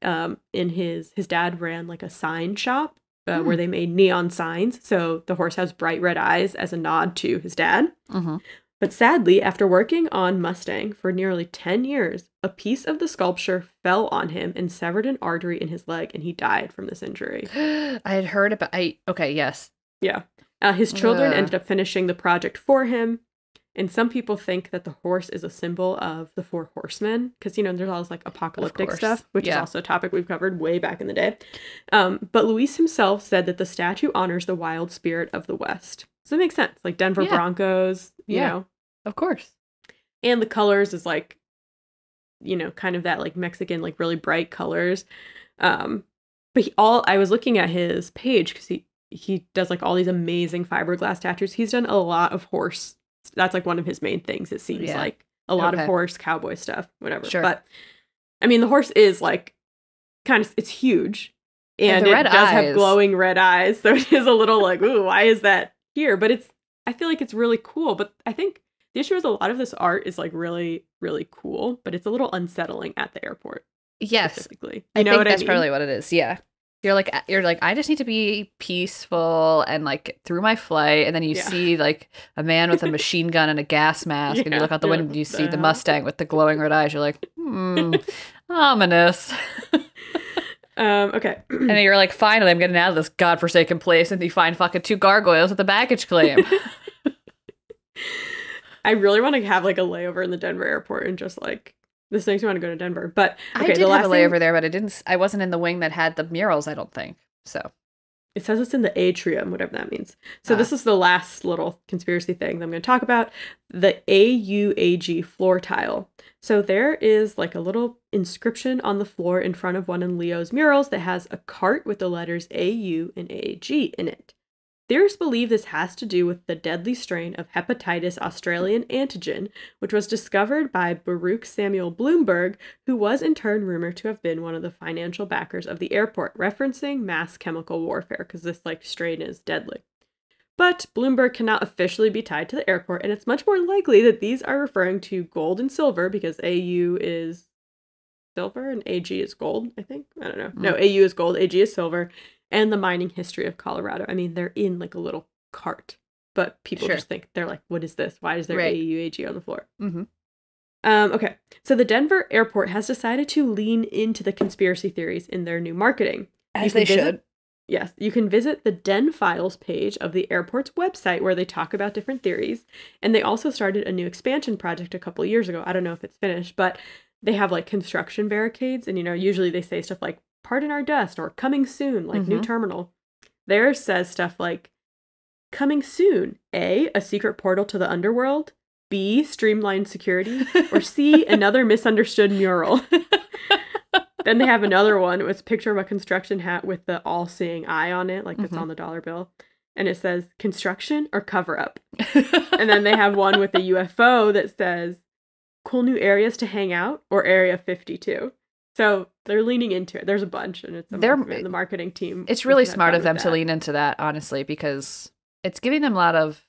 Speaker 2: His dad ran like a sign shop where they made neon signs. So the horse has bright red eyes as a nod to his dad. But sadly, after working on Mustang for nearly 10 years, a piece of the sculpture fell on him and severed an artery in his leg, and he died from this injury.
Speaker 3: I had heard about. Okay, yes.
Speaker 2: Yeah. His children ended up finishing the project for him. And some people think that the horse is a symbol of the Four Horsemen, because, you know, there's all this like apocalyptic stuff, which is also a topic we've covered way back in the day. But Luis himself said that the statue honors the wild spirit of the West. So it makes sense. Like Denver Broncos, you know.
Speaker 3: Of course.
Speaker 2: And the colors is like, you know, kind of that like Mexican, like really bright colors. But I was looking at his page because he does like all these amazing fiberglass tattoos. He's done a lot of horse. That's like one of his main things. It seems like a lot of horse, cowboy stuff, whatever. Sure. But I mean, the horse is like it's huge, and it does have glowing red eyes. So it is a little like, ooh, why is that here? But I feel like it's really cool. But I think the issue is a lot of this art is like really, really cool, but it's a little unsettling at the airport.
Speaker 3: Yes,
Speaker 2: specifically.
Speaker 3: I think that's probably what it is. Yeah. You're like, I just need to be peaceful and like get through my flight. And then you see like a man with a machine gun and a gas mask, and you look out the window and you see the Mustang with the glowing red eyes. You're like, ominous.
Speaker 2: Okay.
Speaker 3: And then you're like, finally, I'm getting out of this godforsaken place. And you find fucking two gargoyles at the baggage claim.
Speaker 2: I really want to have like a layover in the Denver airport and just like, this makes me want to go to Denver. But okay,
Speaker 3: I did have a layover there, but I wasn't in the wing that had the murals, I don't think. So
Speaker 2: It says it's in the atrium, whatever that means. So this is the last little conspiracy thing that I'm going to talk about. The AUAG floor tile. So there is like a little inscription on the floor in front of one of Leo's murals that has a cart with the letters AU and AG in it. Theorists believe this has to do with the deadly strain of hepatitis Australian antigen, which was discovered by Baruch Samuel Bloomberg, who was in turn rumored to have been one of the financial backers of the airport, referencing mass chemical warfare, because this strain is deadly. But Bloomberg cannot officially be tied to the airport, and it's much more likely that these are referring to gold and silver, because AU is silver and AG is gold, I think. I don't know. No, AU is gold, AG is silver. And the mining history of Colorado. I mean, they're in like a little cart, but people just think, they're like, what is this? Why is there AUAG on the floor? Okay, so the Denver airport has decided to lean into the conspiracy theories in their new marketing.
Speaker 3: As they should.
Speaker 2: Yes, you can visit the Den Files page of the airport's website where they talk about different theories. And they also started a new expansion project a couple years ago. I don't know if it's finished, but they have like construction barricades. And, usually they say stuff like, pardon our dust, or coming soon, like new terminal. Theirs says stuff like, coming soon, A, a secret portal to the underworld, B, streamlined security, or C, another misunderstood mural. Then they have another one with a picture of a construction hat with the all-seeing eye on it, like it's on the dollar bill. And it says, construction or cover-up. And then they have one with a UFO that says, cool new areas to hang out, or Area 52. So they're leaning into it. There's a bunch, and it's the marketing team.
Speaker 3: It's really smart of them to lean into that, honestly, because it's giving them a lot of,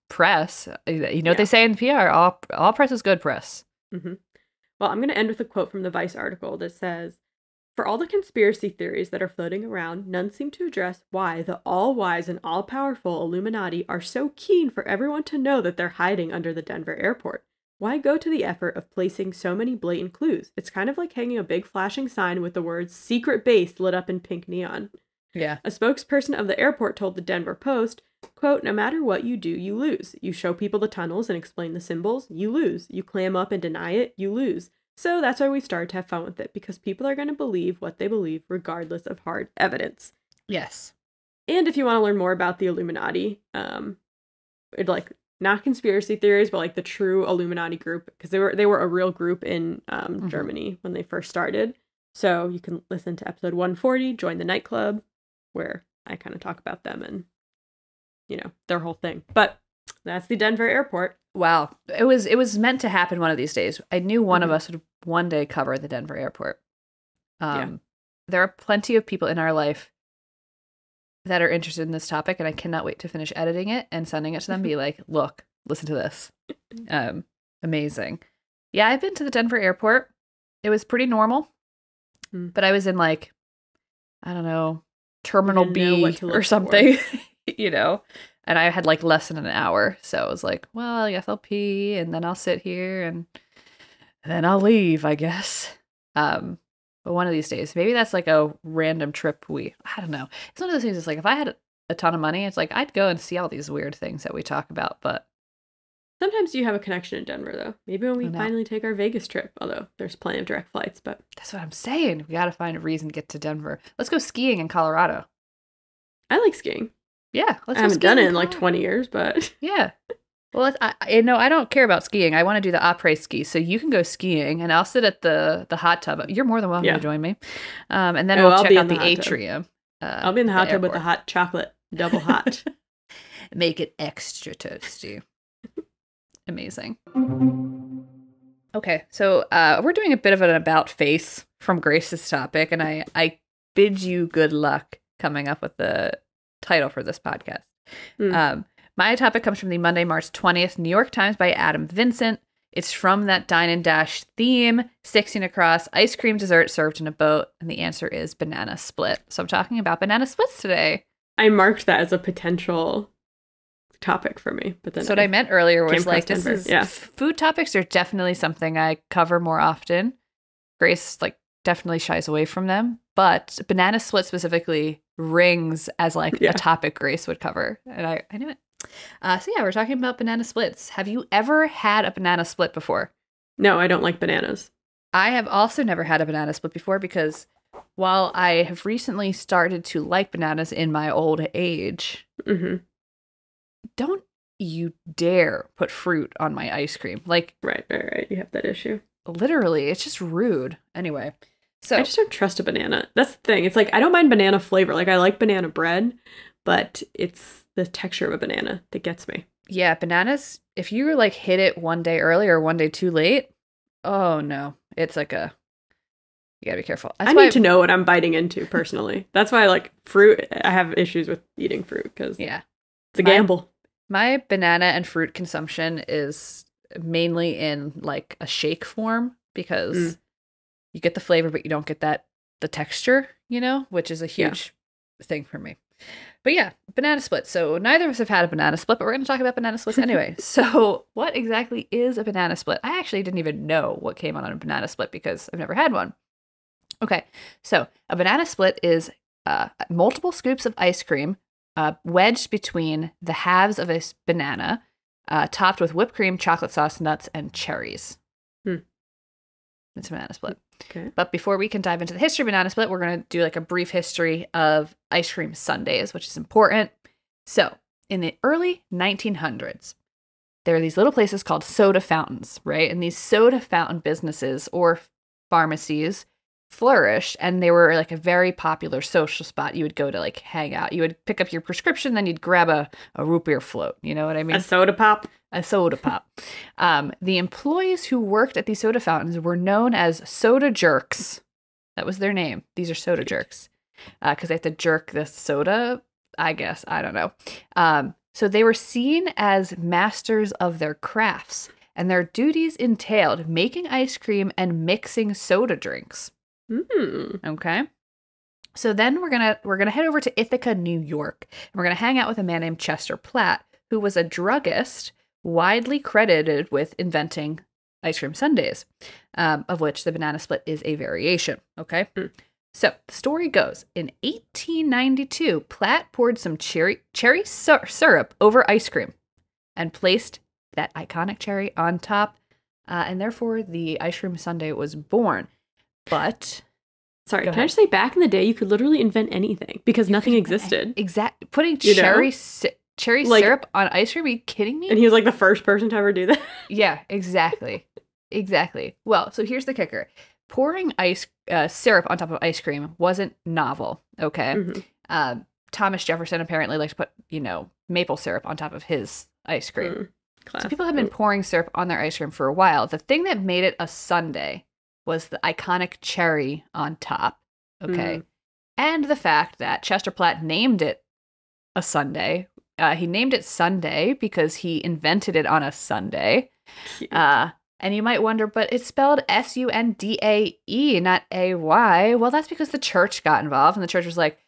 Speaker 3: press. What they say in PR, all press is good press.
Speaker 2: Well, I'm going to end with a quote from the Vice article that says, for all the conspiracy theories that are floating around, none seem to address why the all-wise and all-powerful Illuminati are so keen for everyone to know that they're hiding under the Denver airport. Why go to the effort of placing so many blatant clues? It's kind of like hanging a big flashing sign with the words secret base lit up in pink neon.
Speaker 3: Yeah.
Speaker 2: A spokesperson of the airport told the Denver Post, quote, no matter what you do, you lose. You show people the tunnels and explain the symbols, you lose. You clam up and deny it, you lose. So that's why we started to have fun with it, because people are going to believe what they believe regardless of hard evidence.
Speaker 3: Yes.
Speaker 2: And if you want to learn more about the Illuminati, not conspiracy theories, but like the true Illuminati group, because they were a real group in Germany when they first started. So you can listen to episode 140, Join the Nightclub, where I kind of talk about them and, their whole thing. But that's the Denver airport.
Speaker 3: Wow. It was meant to happen one of these days. I knew one of us would one day cover the Denver airport. There are plenty of people in our life that are interested in this topic, and I cannot wait to finish editing it and sending it to them. Be like, look, listen to this. Amazing. Yeah, I've been to the Denver airport. It was pretty normal, but I was in I don't know, Terminal B or something, and I had less than an hour. So I was like, well, I guess I'll pee and then I'll sit here and then I'll leave, I guess. But one of these days, maybe that's a random trip I don't know. It's one of those things, it's if I had a ton of money, it's I'd go and see all these weird things that we talk about, but.
Speaker 2: Sometimes you have a connection in Denver, though. Maybe when we finally take our Vegas trip, although there's plenty of direct flights, but.
Speaker 3: That's what I'm saying. We got to find a reason to get to Denver. Let's go skiing in Colorado.
Speaker 2: I like skiing.
Speaker 3: Yeah.
Speaker 2: I haven't done it in 20 years, but.
Speaker 3: Yeah. Well, I don't care about skiing. I want to do the après ski. So you can go skiing, and I'll sit at the hot tub. You're more than welcome to join me. And then we'll check out the atrium.
Speaker 2: I'll be in the hot tub with the hot chocolate, double hot.
Speaker 3: Make it extra toasty. Amazing. Okay, so we're doing a bit of an about face from Grace's topic, and I bid you good luck coming up with the title for this podcast. My topic comes from the Monday, March 20th, New York Times by Adam Vincent. It's from that Dine and Dash theme, 16 across, ice cream dessert served in a boat, and the answer is banana split. So I'm talking about banana splits today.
Speaker 2: I marked that as a potential topic for me, but then
Speaker 3: what I meant earlier was food topics are definitely something I cover more often. Grace definitely shies away from them, but banana split specifically rings as a topic Grace would cover, and I knew it. So we're talking about banana splits. Have you ever had a banana split before?
Speaker 2: No, I don't like bananas.
Speaker 3: I have also never had a banana split before because while I have recently started to like bananas in my old age, don't you dare put fruit on my ice cream. Like,
Speaker 2: right. You have that issue.
Speaker 3: Literally, it's just rude. Anyway, so
Speaker 2: I just don't trust a banana. That's the thing. It's like, I don't mind banana flavor. Like, I like banana bread, but it's the texture of a banana that gets me.
Speaker 3: Yeah, bananas, if you like hit it one day early or one day too late, oh no. It's like you gotta be careful.
Speaker 2: I need to know what I'm biting into personally. That's why I like fruit. I have issues with eating fruit because it's a gamble.
Speaker 3: My banana and fruit consumption is mainly in like a shake form because you get the flavor, but you don't get the texture, which is a huge thing for me. But yeah, banana split. So neither of us have had a banana split, but we're going to talk about banana splits anyway. So what exactly is a banana split? I actually didn't even know what came on a banana split because I've never had one. Okay, so a banana split is multiple scoops of ice cream wedged between the halves of a banana, topped with whipped cream, chocolate sauce, nuts, and cherries. It's a banana split.
Speaker 2: Okay.
Speaker 3: But before we can dive into the history of banana split, we're going to do like a brief history of ice cream sundaes, which is important. So in the early 1900s, there are these little places called soda fountains, right? And these soda fountain businesses or pharmacies flourished, and they were like a very popular social spot. You would go to like hang out. You would pick up your prescription, then you'd grab a root beer float. You know what I mean?
Speaker 2: A soda pop.
Speaker 3: A soda pop. The employees who worked at these soda fountains were known as soda jerks. That was their name. These are soda jerks because they have to jerk the soda, I guess. I don't know. So they were seen as masters of their crafts, and their duties entailed making ice cream and mixing soda drinks. Okay. So then we're gonna head over to Ithaca, New York, and we're gonna hang out with a man named Chester Platt, who was a druggist widely credited with inventing ice cream sundaes, of which the banana split is a variation. Okay. So the story goes, in 1892, Platt poured some cherry syrup over ice cream and placed that iconic cherry on top, and therefore the ice cream sundae was born. But
Speaker 2: sorry, can I just say, back in the day, you could literally invent anything because nothing existed.
Speaker 3: Exactly. Putting cherry syrup on ice cream? Are you kidding me?
Speaker 2: And he was like the first person to ever do that.
Speaker 3: Yeah, exactly. Exactly. Well, so here's the kicker. Pouring syrup on top of ice cream wasn't novel, okay? Thomas Jefferson apparently liked to put, maple syrup on top of his ice cream. So people have been pouring syrup on their ice cream for a while. The thing that made it a sundae was the iconic cherry on top, okay? And the fact that Chester Platt named it a sundae. He named it Sunday because he invented it on a Sunday. And you might wonder, but it's spelled Sundae, not AY. Well, that's because the church got involved, and the church was like,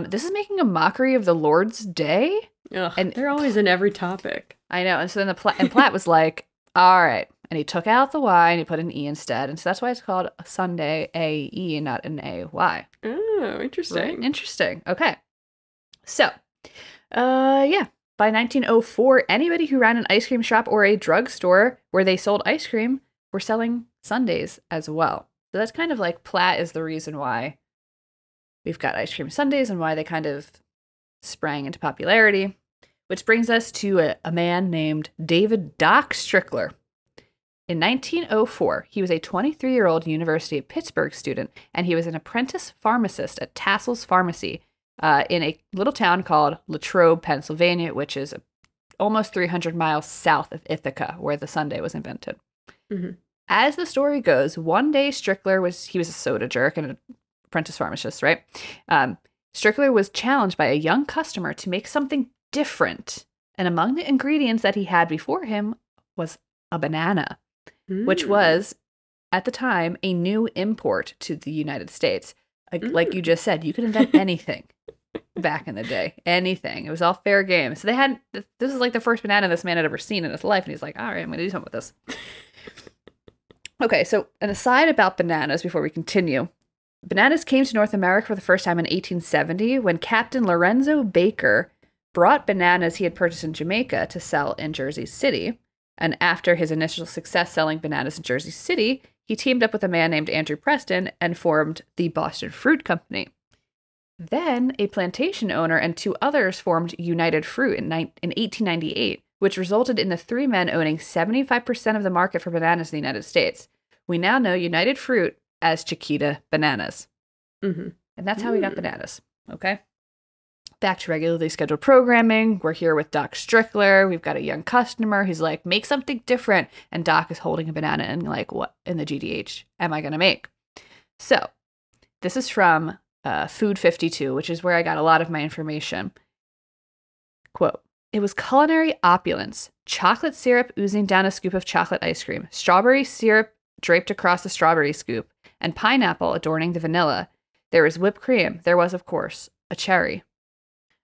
Speaker 3: this is making a mockery of the Lord's Day?
Speaker 2: Ugh, and they're always in every topic.
Speaker 3: I know. And so then Platt was like, all right. And he took out the Y and he put an E instead. And so that's why it's called a Sunday, A-E, not an A-Y.
Speaker 2: Oh, interesting.
Speaker 3: Right? Interesting. Okay. So, by 1904, anybody who ran an ice cream shop or a drugstore where they sold ice cream were selling sundaes as well. So that's kind of like Platt is the reason why we've got ice cream sundaes and why they kind of sprang into popularity. Which brings us to a man named David Doc Strickler. In 1904, he was a 23-year-old University of Pittsburgh student, and he was an apprentice pharmacist at Tassel's Pharmacy in a little town called Latrobe, Pennsylvania, which is almost 300 miles south of Ithaca, where the sundae was invented. As the story goes, one day Strickler was a soda jerk and an apprentice pharmacist, right? Strickler was challenged by a young customer to make something different, and among the ingredients that he had before him was a banana, which was, at the time, a new import to the United States. Like you just said, you could invent anything back in the day. Anything. It was all fair game. So this is like the first banana this man had ever seen in his life, and he's like, all right, I'm going to do something with this. Okay, so an aside about bananas before we continue. Bananas came to North America for the first time in 1870 when Captain Lorenzo Baker brought bananas he had purchased in Jamaica to sell in Jersey City. And after his initial success selling bananas in Jersey City, he teamed up with a man named Andrew Preston and formed the Boston Fruit Company. Then a plantation owner and 2 others formed United Fruit in 1898, which resulted in the 3 men owning 75% of the market for bananas in the United States. We now know United Fruit as Chiquita Bananas.
Speaker 2: Mm-hmm.
Speaker 3: And that's how we got bananas, okay? Back to regularly scheduled programming. We're here with Doc Strickler. We've got a young customer who's like, make something different. And Doc is holding a banana and like, what in the GDH am I going to make? So this is from Food 52, which is where I got a lot of my information. Quote, "It was culinary opulence. Chocolate syrup oozing down a scoop of chocolate ice cream, strawberry syrup draped across the strawberry scoop, and pineapple adorning the vanilla. There was whipped cream. There was, of course, a cherry.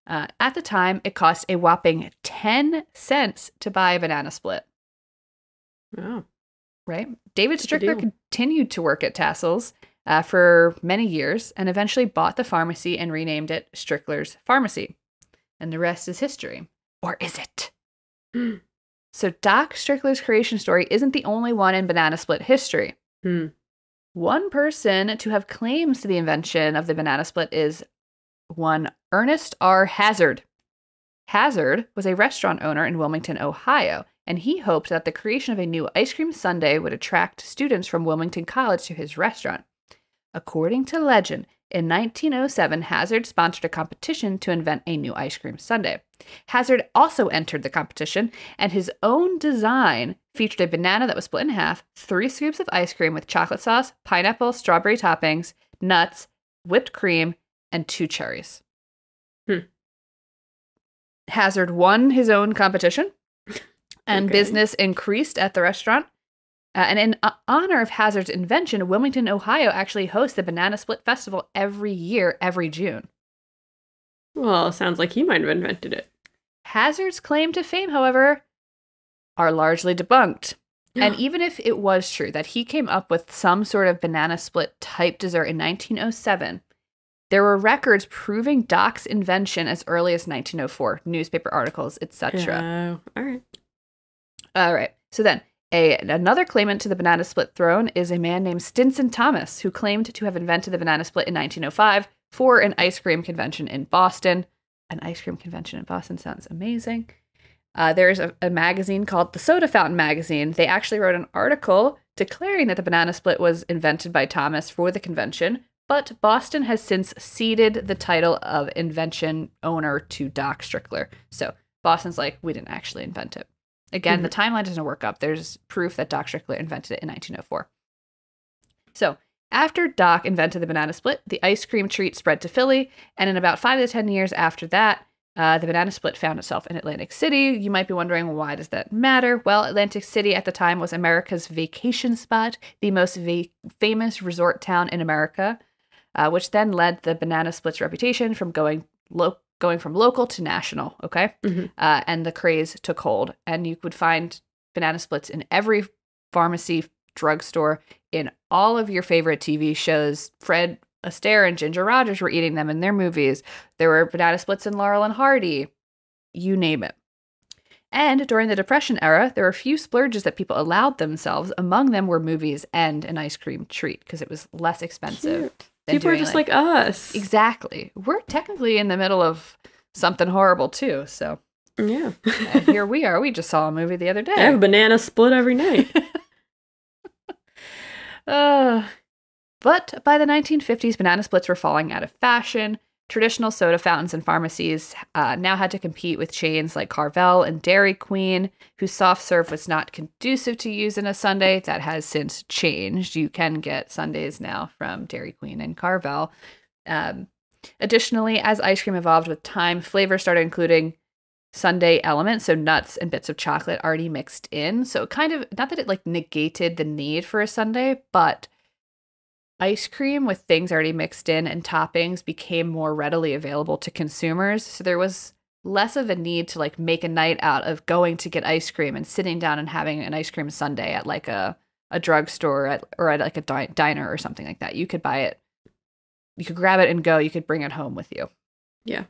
Speaker 3: At the time, it cost a whopping 10 cents to buy a banana split."
Speaker 2: Wow.
Speaker 3: Right? David
Speaker 2: Such a
Speaker 3: Strickler
Speaker 2: deal.
Speaker 3: continued to work at Tassel's for many years and eventually bought the pharmacy and renamed it Strickler's Pharmacy. And the rest is history. Or is it? So Doc Strickler's creation story isn't the only one in banana split history.
Speaker 2: Hmm.
Speaker 3: One person to have claims to the invention of the banana split is one Ernest R. Hazard. Hazard was a restaurant owner in Wilmington, Ohio, and he hoped that the creation of a new ice cream sundae would attract students from Wilmington College to his restaurant. According to legend, in 1907, Hazard sponsored a competition to invent a new ice cream sundae. Hazard also entered the competition, and his own design featured a banana that was split in half, 3 scoops of ice cream with chocolate sauce, pineapple, strawberry toppings, nuts, whipped cream, and 2 cherries. Hazard won his own competition, and business increased at the restaurant. And in honor of Hazard's invention, Wilmington, Ohio actually hosts the Banana Split Festival every year, every June.
Speaker 2: Well, sounds like he might have invented it.
Speaker 3: Hazard's claim to fame, however, are largely debunked. And even if it was true that he came up with some sort of banana split type dessert in 1907, there were records proving Doc's invention as early as 1904, newspaper articles, etc.
Speaker 2: All right.
Speaker 3: All right. So then, another claimant to the banana split throne is a man named Stinson Thomas, who claimed to have invented the banana split in 1905 for an ice cream convention in Boston. An ice cream convention in Boston sounds amazing. There's a magazine called the Soda Fountain Magazine. They actually wrote an article declaring that the banana split was invented by Thomas for the convention, but Boston has since ceded the title of invention owner to Doc Strickler. So Boston's like, we didn't actually invent it. Again, the timeline doesn't work up. There's proof that Doc Strickler invented it in 1904. So after Doc invented the banana split, the ice cream treat spread to Philly, and in about 5 to 10 years after that, the banana split found itself in Atlantic City. You might be wondering, why does that matter? Well, Atlantic City at the time was America's vacation spot, the most famous resort town in America, which then led the banana split's reputation from going from local to national, okay? And the craze took hold. And you would find banana splits in every pharmacy, drugstore, in all of your favorite TV shows. Fred Astaire and Ginger Rogers were eating them in their movies. There were banana splits in Laurel and Hardy. You name it. And during the Depression era, there were a few splurges that people allowed themselves. Among them were movies and an ice cream treat because it was less expensive.
Speaker 2: People are just like us.
Speaker 3: Exactly. We're technically in the middle of something horrible too. So
Speaker 2: Yeah.
Speaker 3: here we are. We just saw a movie the other day.
Speaker 2: I have a banana split every night.
Speaker 3: But by the 1950s, banana splits were falling out of fashion. Traditional soda fountains and pharmacies now had to compete with chains like Carvel and Dairy Queen, whose soft serve was not conducive to use in a sundae. That has since changed. You can get sundaes now from Dairy Queen and Carvel. Additionally, as ice cream evolved with time, flavors started including sundae elements, so nuts and bits of chocolate already mixed in. So kind of, not that it like negated the need for a sundae, but ice cream with things already mixed in and toppings became more readily available to consumers. So there was less of a need to like make a night out of going to get ice cream and sitting down and having an ice cream sundae at like a drugstore or at like a diner or something like that. You could buy it. You could grab it and go. You could bring it home with you.
Speaker 2: Yeah.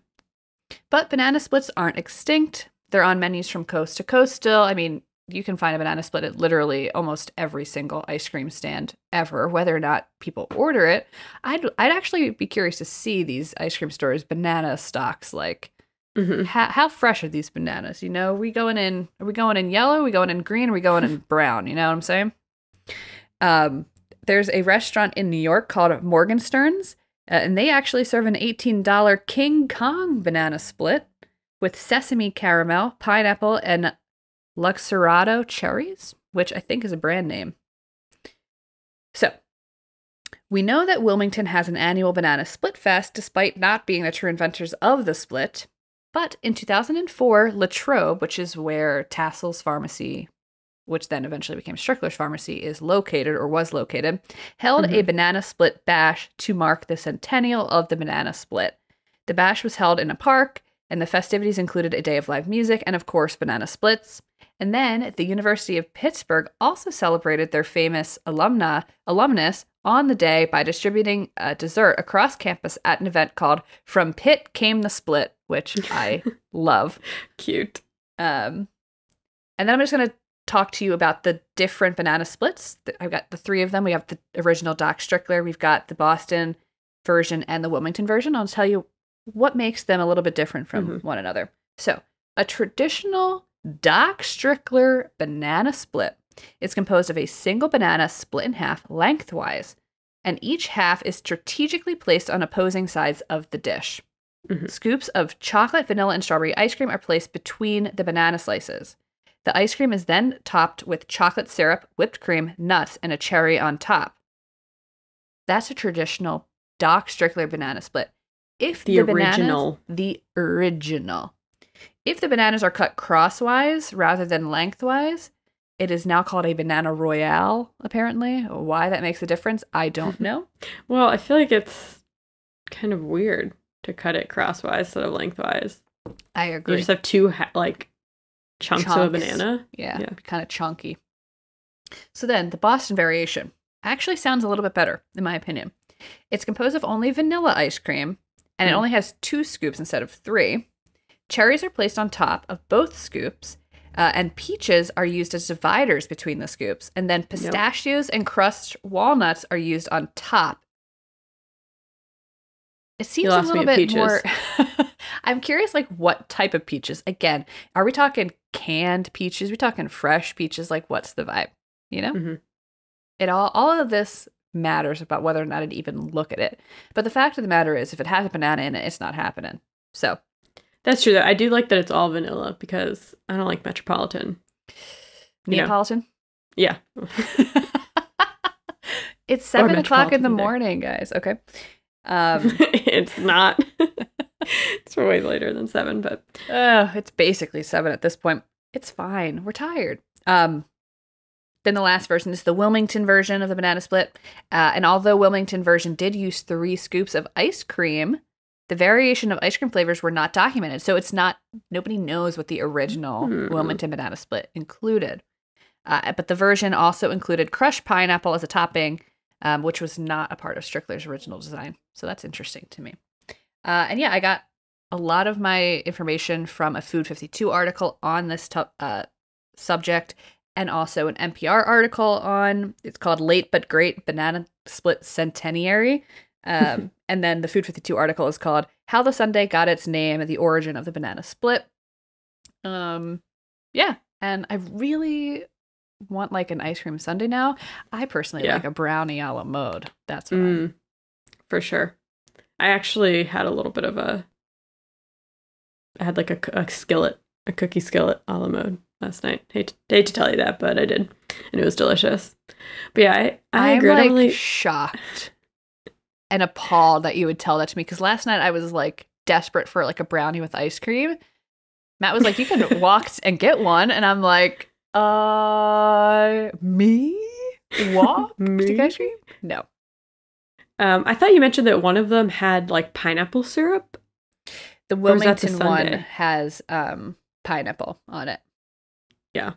Speaker 3: But banana splits aren't extinct. They're on menus from coast to coast still. I mean, you can find a banana split at literally almost every single ice cream stand ever. Whether or not people order it, I'd actually be curious to see these ice cream stores banana stocks. Like, how fresh are these bananas? You know, are we going in yellow? Are we going in green? Are we going in brown? You know what I'm saying? There's a restaurant in New York called Morgenstern's, and they actually serve an $18 King Kong banana split with sesame caramel, pineapple, and Luxardo cherries, which I think is a brand name. So, we know that Wilmington has an annual banana split fest despite not being the true inventors of the split. But in 2004, Latrobe, which is where Tassel's Pharmacy, which then eventually became Strickler's Pharmacy, is located or was located, held a banana split bash to mark the centennial of the banana split. The bash was held in a park, and the festivities included a day of live music and, of course, banana splits. And then the University of Pittsburgh also celebrated their famous alumnus on the day by distributing a dessert across campus at an event called From Pitt Came the Split, which I love.
Speaker 2: Cute.
Speaker 3: And then I'm just going to talk to you about the different banana splits. I've got the three of them. We have the original Doc Strickler, we've got the Boston version, and the Wilmington version. I'll tell you what makes them a little bit different from one another. So, a traditional Doc Strickler banana split is composed of a single banana split in half lengthwise, and each half is strategically placed on opposing sides of the dish. Scoops of chocolate, vanilla, and strawberry ice cream are placed between the banana slices. The ice cream is then topped with chocolate syrup, whipped cream, nuts, and a cherry on top. That's a traditional Doc Strickler banana split. If the original. If the bananas are cut crosswise rather than lengthwise, it is now called a banana royale, apparently. Why that makes a difference, I don't know.
Speaker 2: Well, I feel like it's kind of weird to cut it crosswise instead of lengthwise.
Speaker 3: I agree.
Speaker 2: You just have two, chunks of a banana.
Speaker 3: Yeah. Kind of chunky. So then, the Boston variation actually sounds a little bit better, in my opinion. It's composed of only vanilla ice cream, and it only has 2 scoops instead of 3. Cherries are placed on top of both scoops, and peaches are used as dividers between the scoops. And then pistachios and crushed walnuts are used on top. It seems a little bit more... I'm curious, like, what type of peaches? Again, are we talking canned peaches? Are we talking fresh peaches? Like, what's the vibe? You know? It all of this matters about whether or not I'd even look at it. But the fact of the matter is, if it has a banana in it, it's not happening. So...
Speaker 2: That's true, though. I do like that it's all vanilla because I don't like Metropolitan.
Speaker 3: Neapolitan?
Speaker 2: Yeah.
Speaker 3: It's 7 o'clock in the morning, guys. Okay.
Speaker 2: It's not. It's way later than 7, but...
Speaker 3: it's basically 7 at this point. It's fine. We're tired. Then the last version is the Wilmington version of the banana split. And although Wilmington version did use 3 scoops of ice cream, the variation of ice cream flavors were not documented. So it's not, nobody knows what the original Wilmington banana split included. But the version also included crushed pineapple as a topping, which was not a part of Strickler's original design. So that's interesting to me. And yeah, I got a lot of my information from a Food 52 article on this subject, and also an NPR article on, it's called Late But Great Banana Split Centenary. And then the Food 52 article is called How the Sundae Got Its Name and the Origin of the Banana Split. Yeah, and I really want like an ice cream sundae now. I personally like a brownie a la mode. That's what
Speaker 2: for sure. I actually had a little bit of I had like a skillet, a cookie skillet a la mode last night. Hate to tell you that, but I did, and it was delicious. But yeah, I agree.
Speaker 3: I'm like shocked and appalled that you would tell that to me, because last night I was like desperate for like a brownie with ice cream. Matt was like, you can walk and get one, and I'm like, me? Walk to get ice cream? No.
Speaker 2: I thought you mentioned that one of them had like pineapple syrup.
Speaker 3: The Wilmington one has pineapple on it.
Speaker 2: Yeah.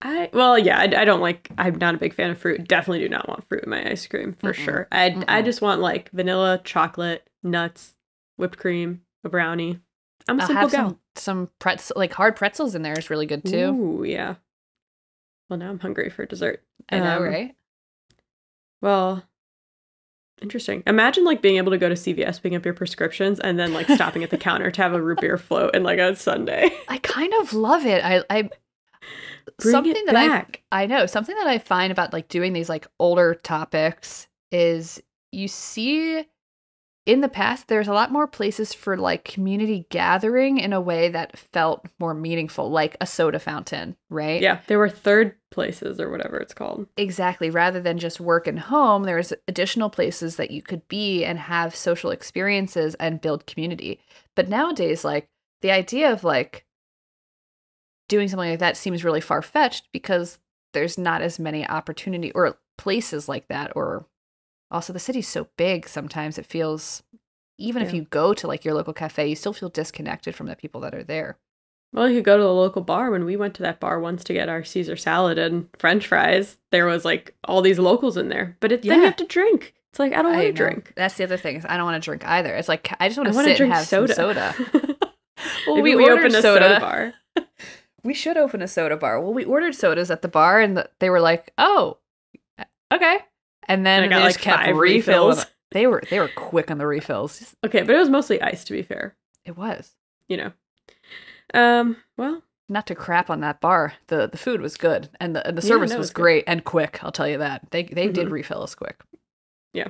Speaker 2: I don't like, I'm not a big fan of fruit. Definitely do not want fruit in my ice cream for sure. I just want like vanilla, chocolate, nuts, whipped cream, a brownie. I'm a simple gal.
Speaker 3: Some pretzel, like hard pretzels in there is really good too.
Speaker 2: Ooh, yeah. Well, now I'm hungry for dessert.
Speaker 3: I know, right?
Speaker 2: Well, interesting. Imagine like being able to go to CVS, picking up your prescriptions, and then like stopping at the counter to have a root beer float and like a sundae.
Speaker 3: I kind of love it. I
Speaker 2: Bring
Speaker 3: something
Speaker 2: it
Speaker 3: that
Speaker 2: back.
Speaker 3: I know, something that I find about like doing these like older topics is you see in the past there's a lot more places for like community gathering in a way that felt more meaningful, like a soda fountain, right?
Speaker 2: Yeah, there were third places or whatever it's called.
Speaker 3: Exactly. Rather than just work and home, there's additional places that you could be and have social experiences and build community. But nowadays, like the idea of like doing something like that seems really far-fetched because there's not as many opportunity or places like that. Or also the city's so big sometimes it feels, even if you go to like your local cafe, you still feel disconnected from the people that are there.
Speaker 2: Well, you could go to the local bar. When we went to that bar once to get our Caesar salad and French fries, there was like all these locals in there. But then you have to drink. It's like, I don't want to drink.
Speaker 3: That's the other thing, is I don't want to drink either. It's like, I just want to
Speaker 2: wanna
Speaker 3: sit and
Speaker 2: drink
Speaker 3: have
Speaker 2: soda.
Speaker 3: some soda. Well,
Speaker 2: Maybe
Speaker 3: we ordered
Speaker 2: open a soda bar.
Speaker 3: We should open a soda bar. Well, we ordered sodas at the bar, and they were like, "Oh, okay," and then
Speaker 2: I got
Speaker 3: they
Speaker 2: like
Speaker 3: just kept
Speaker 2: 5
Speaker 3: refilling.
Speaker 2: refills.
Speaker 3: They were quick on the refills.
Speaker 2: Okay, but it was mostly ice, to be fair.
Speaker 3: It was.
Speaker 2: You know. Well,
Speaker 3: Not to crap on that bar. The food was good, and the service was
Speaker 2: good.
Speaker 3: great and quick. I'll tell you that. They did refill us quick.
Speaker 2: Yeah.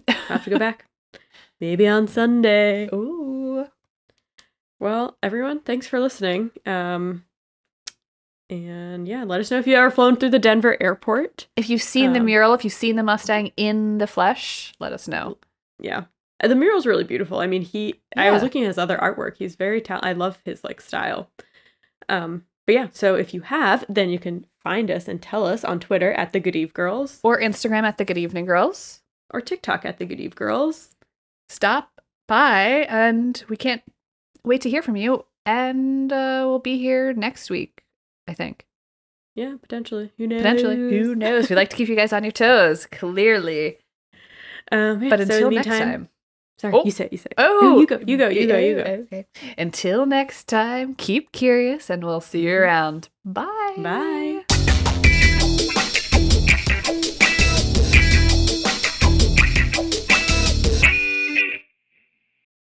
Speaker 2: I'll have to go back. Maybe on Sunday.
Speaker 3: Ooh.
Speaker 2: Well, everyone, thanks for listening. And yeah, let us know if you ever flown through the Denver airport.
Speaker 3: If you've seen the mural, if you've seen the Mustang in the flesh, let us know.
Speaker 2: Yeah. The mural's really beautiful. I mean, I was looking at his other artwork. He's very talented. I love his like style. But yeah, so if you have, then you can find us and tell us on Twitter at the Good Eve Girls.
Speaker 3: Or Instagram at the Good Evening Girls.
Speaker 2: Or TikTok at the Good Eve Girls.
Speaker 3: Stop by, and we can't wait to hear from you. And we'll be here next week, I think.
Speaker 2: Yeah, potentially. Who knows?
Speaker 3: Who knows? We like to keep you guys on your toes, clearly.
Speaker 2: Yeah,
Speaker 3: But
Speaker 2: so
Speaker 3: until
Speaker 2: in the
Speaker 3: next
Speaker 2: meantime,
Speaker 3: time.
Speaker 2: Sorry,
Speaker 3: Oh.
Speaker 2: you say.
Speaker 3: Oh,
Speaker 2: No, you go.
Speaker 3: Okay. Until next time, keep curious, and we'll see you around. Bye.
Speaker 2: Bye.